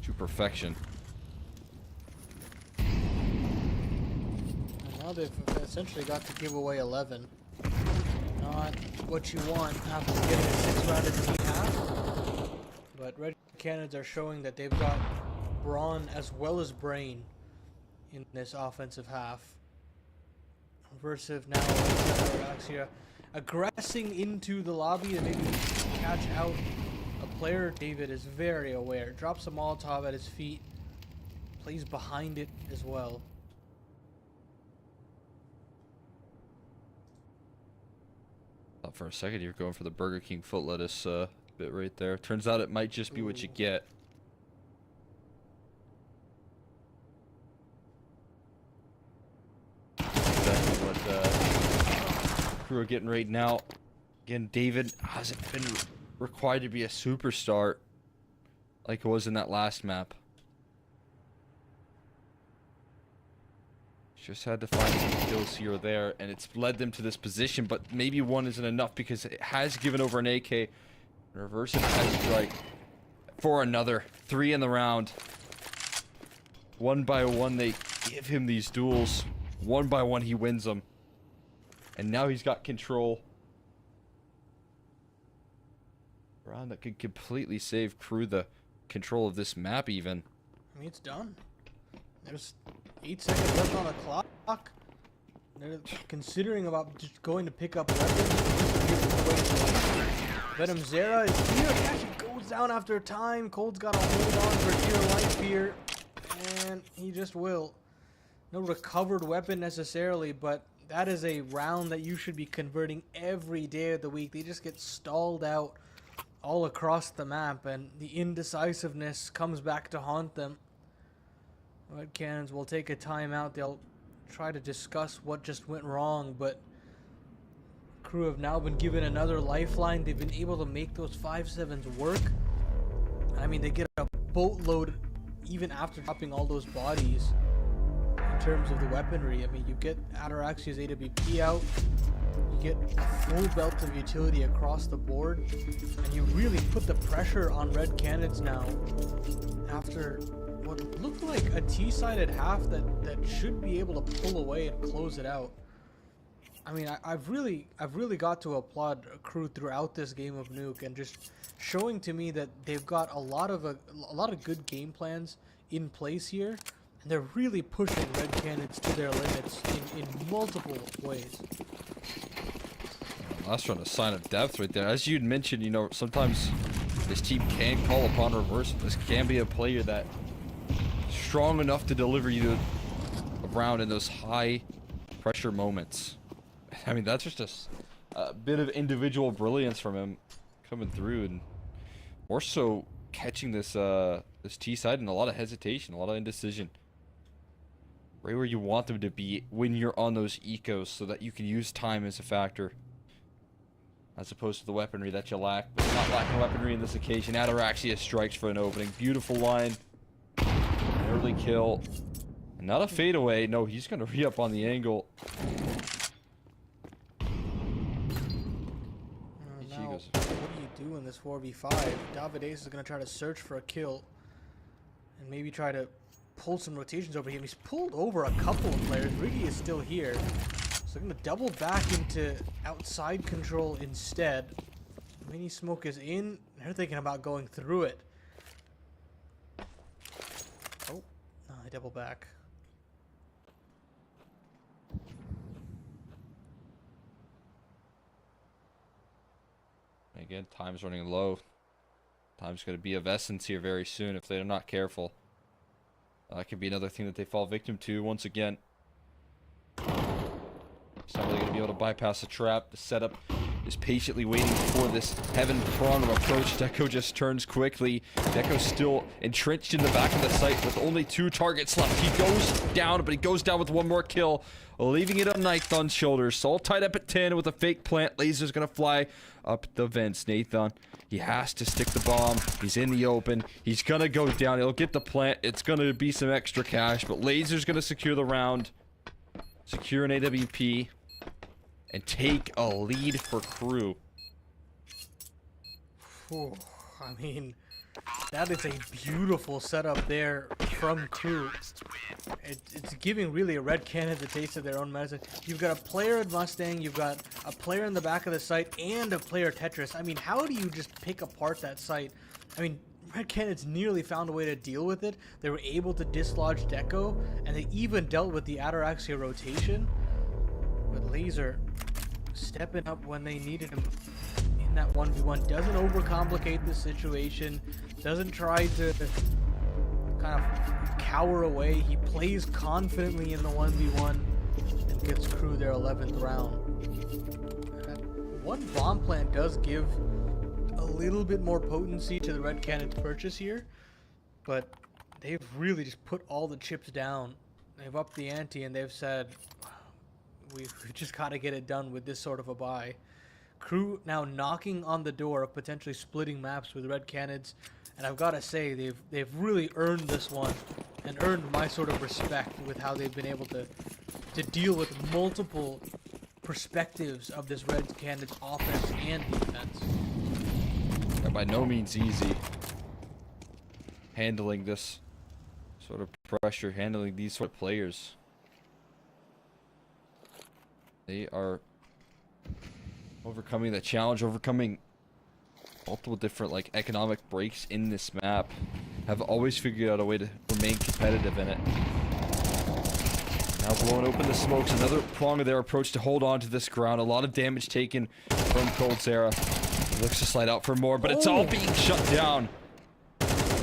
to perfection. And now they've essentially got to give away 11. Not what you want after getting a 6-rounded team half. But Red Canids are showing that they've got brawn as well as brain in this offensive half. Versive now Ataraxia aggressing into the lobby to maybe catch out a player. David is very aware. Drops a Molotov at his feet. Plays behind it as well. Thought for a second you were going for the Burger King foot lettuce bit right there. Turns out it might just be what you get. Crew are getting right now. Again, David hasn't been required to be a superstar like it was in that last map. Just had to find some kills here or there, and it's led them to this position, but maybe 1 isn't enough because it has given over an AK. Reverse it has a strike for another 3 in the round. 1 by 1 they give him these duels. 1 by 1 he wins them. And now he's got control. Round that could completely save Crew the control of this map even. I mean, it's done. There's 8 seconds left on the clock. They're considering about just going to pick up weapons. Venom Zera is here. He actually goes down after time. Cold's got to hold on for dear life here. And he just will. No recovered weapon necessarily, but that is a round that you should be converting every day of the week. They just get stalled out all across the map, and the indecisiveness comes back to haunt them. Red Canids will take a timeout. They'll try to discuss what just went wrong, but Crew have now been given another lifeline. They've been able to make those 5-7s work. I mean, they get a boatload even after dropping all those bodies. In terms of the weaponry, I mean, you get Ataraxia's AWP out, you get a full belt of utility across the board, and you really put the pressure on Red Canids now after what looked like a T-sided half that should be able to pull away and close it out. I mean, I've really got to applaud Crew throughout this game of Nuke, and just showing to me that they've got a lot of good game plans in place here. And they're really pushing Red Canids to their limits in multiple ways. Last round, a sign of depth right there. As you'd mentioned, you know, sometimes this team can call upon reverse. This can be a player that is strong enough to deliver you a round in those high pressure moments. I mean, that's just a bit of individual brilliance from him coming through, and more so catching this this T side, and a lot of hesitation, a lot of indecision. Right where you want them to be when you're on those ecos, so that you can use time as a factor, as opposed to the weaponry that you lack. But not lacking weaponry in this occasion. Ataraxia strikes for an opening. Beautiful line. Early kill. And not a fadeaway. No, he's going to re-up on the angle. Now, what do you do in this 4v5? David Ace is going to try to search for a kill. And maybe try to pull some rotations over him. He's pulled over a couple of players. Riggy is still here. So they're going to double back into outside control instead. Mini smoke is in. They're thinking about going through it. Oh, no, I double back. Again, time's running low. Time's going to be of essence here very soon if they're not careful. That could be another thing that they fall victim to once again. It's not really going to be able to bypass the trap. The setup is patiently waiting for this heaven prong approach. Deco just turns quickly. Deco's still entrenched in the back of the site with only 2 targets left. He goes down, but he goes down with 1 more kill, leaving it on Nathan's shoulders. Soul tied up at 10 with a fake plant. Laser's going to fly up the vents. Nathan, he has to stick the bomb. He's in the open. He's going to go down. He'll get the plant. It's going to be some extra cash, but Laser's going to secure the round, secure an AWP, and take a lead for Crew. Whew, I mean, that is a beautiful setup there from Crew. It's giving really a Red Canids a taste of their own medicine. You've got a player at Mustang, you've got a player in the back of the site, and a player Tetris. I mean, how do you just pick apart that site? I mean, Red Canids nearly found a way to deal with it. They were able to dislodge Deco, and they even dealt with the Ataraxia rotation. But Laser stepping up when they needed him in that 1v1. Doesn't overcomplicate the situation. Doesn't try to kind of cower away. He plays confidently in the 1v1 and gets Crew their 11th round. One bomb plant does give a little bit more potency to the Red Canids purchase here, but they've really just put all the chips down. They've upped the ante and they've said, we've just got to get it done with this sort of a buy. Crew now knocking on the door of potentially splitting maps with Red Canids, and I've got to say they've really earned this one and earned my sort of respect with how they've been able to deal with multiple perspectives of this Red Canids offense and defense. Yeah, by no means easy handling this sort of pressure, handling these sort of players. They are overcoming the challenge, overcoming multiple different like economic breaks in this map. Have always figured out a way to remain competitive in it. Now blowing open the smokes, another prong of their approach to hold on to this ground. A lot of damage taken from Coldzera. Looks to slide out for more, but it's all being shut down.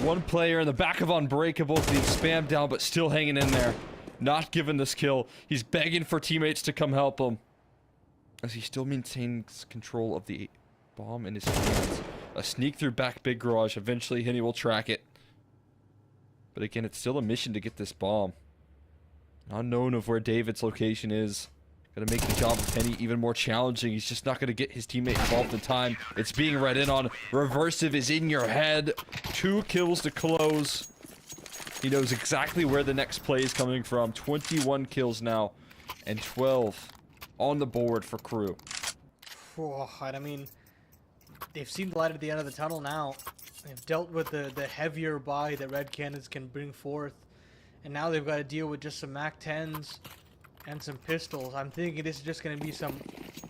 One player in the back of Unbreakable being spammed down, but still hanging in there. Not given this kill. He's begging for teammates to come help him, as he still maintains control of the bomb in his hands. A sneak through back big garage. Eventually Henny will track it, but again, it's still a mission to get this bomb. Unknown of where David's location is. Gonna make the job of Henny even more challenging. He's just not gonna get his teammate involved in time. It's being read in on. Reversive is in your head. 2 kills to close. He knows exactly where the next play is coming from. 21 kills now, and 12 on the board for Crew. Oh, I mean, they've seen the light at the end of the tunnel now. They've dealt with the heavier buy that Red Canids can bring forth, and now they've got to deal with just some MAC-10s and some pistols. I'm thinking this is just going to be some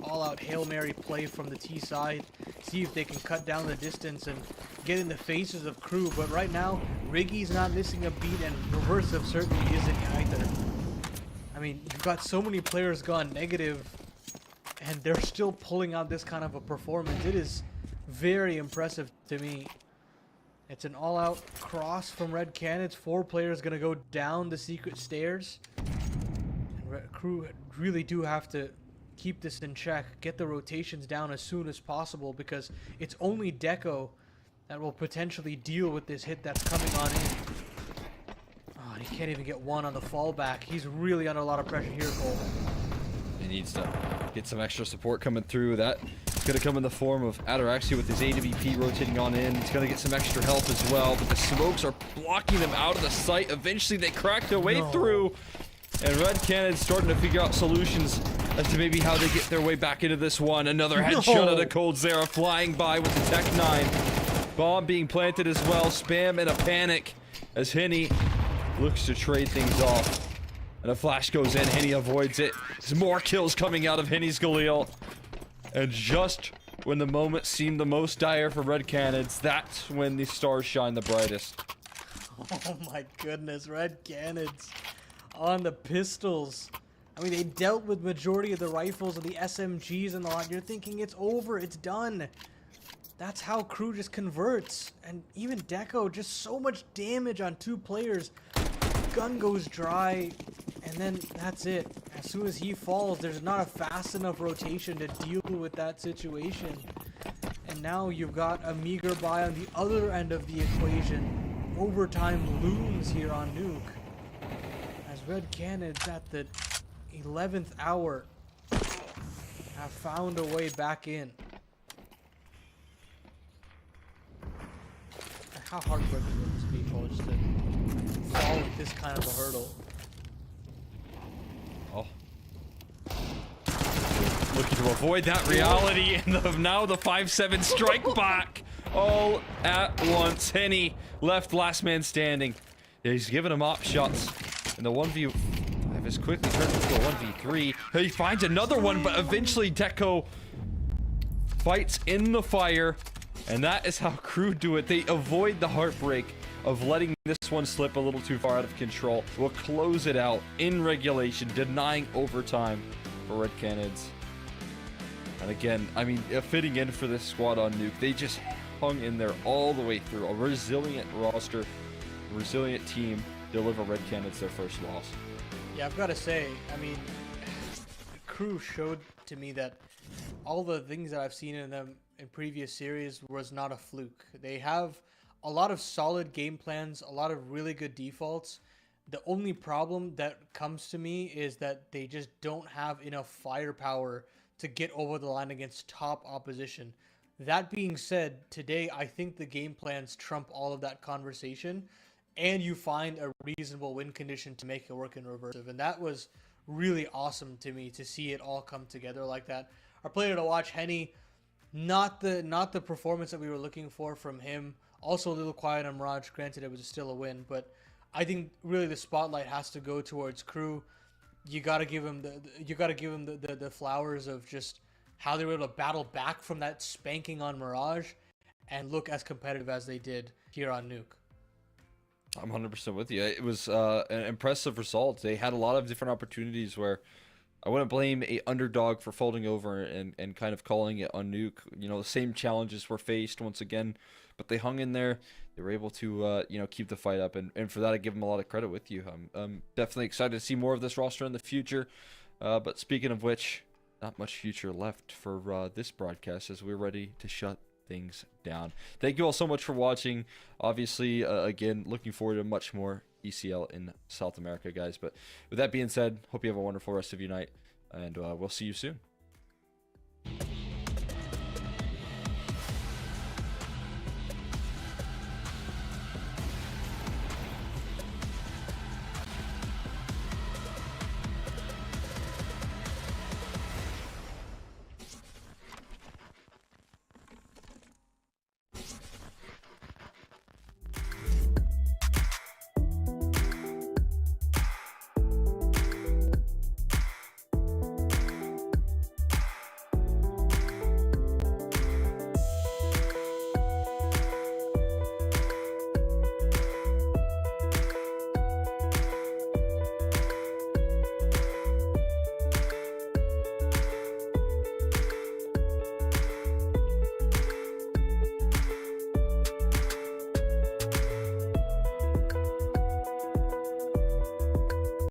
all-out Hail Mary play from the T side. See if they can cut down the distance and get in the faces of Crew. But right now, Riggy's not missing a beat, and Reversive certainly isn't either. I mean, you've got so many players gone negative, and they're still pulling out this kind of a performance. It is very impressive to me. It's an all-out cross from Red Canids. 4 players going to go down the secret stairs. And Crew really do have to keep this in check, get the rotations down as soon as possible, because it's only Deco that will potentially deal with this hit that's coming on in. Oh, and he can't even get one on the fallback. He's really under a lot of pressure here, Cole. He needs to get some extra support coming through. That is going to come in the form of Ataraxia with his AWP rotating on in. He's going to get some extra help as well, but the smokes are blocking them out of the sight. Eventually, they crack their way through, and Red Canids starting to figure out solutions as to maybe how they get their way back into this one. Another headshot of the Cold Zera flying by with the Tech 9. Bomb being planted as well. Spam in a panic as Henny looks to trade things off. And a flash goes in. Henny avoids it. There's more kills coming out of Henny's Galil. And just when the moment seemed the most dire for Red Canids, that's when the stars shine the brightest. Oh my goodness, Red Canids on the pistols. I mean, they dealt with majority of the rifles and the SMGs and the lot. You're thinking it's over, it's done. That's how Crew just converts. And even Deco, just so much damage on 2 players. Gun goes dry, and then that's it. As soon as he falls, there's not a fast enough rotation to deal with that situation. And now you've got a meager buy on the other end of the equation. Overtime looms here on Nuke. As Red Canids at the 11th hour have found a way back in. How heartbreaking would this be, Cole, just to fall with this kind of a hurdle? Oh. Looking to avoid that reality, and now the 5-7 strike back all at once. Henny left last man standing. Yeah, he's giving him op shots, and the 1v5 is quickly turned into a 1v3. He finds another one, but eventually Deco fights in the fire. And that is how Crew do it. They avoid the heartbreak of letting this one slip a little too far out of control. Will close it out in regulation, denying overtime for Red Canids. And again, I mean, fitting in for this squad on Nuke, they just hung in there all the way through. A resilient roster, a resilient team, deliver Red Canids their first loss. Yeah, I've got to say, I mean, Crew showed to me that all the things that I've seen in them in previous series was not a fluke. They have a lot of solid game plans, a lot of really good defaults. The only problem that comes to me is that they just don't have enough firepower to get over the line against top opposition. That being said, today I think the game plans trump all of that conversation, and you find a reasonable win condition to make it work in reversive. And that was really awesome to me to see it all come together like that. Our player to watch, Henny, not the performance that we were looking for from him. Also a little quiet on Mirage. Granted, it was still a win, but I think really the spotlight has to go towards Crew. You got to give him the flowers of just how they were able to battle back from that spanking on Mirage and look as competitive as they did here on Nuke. I'm 100% with you. It was an impressive result. They had a lot of different opportunities where I wouldn't blame a underdog for folding over and kind of calling it on Nuke. You know, the same challenges were faced once again, but they hung in there. They were able to, keep the fight up, and for that, I give them a lot of credit with you. I'm definitely excited to see more of this roster in the future. But speaking of which, not much future left for this broadcast as we're ready to shut things down. Thank you all so much for watching. Obviously, again, looking forward to much more ECL in South America, guys. But with that being said, hope you have a wonderful rest of your night, and we'll see you soon.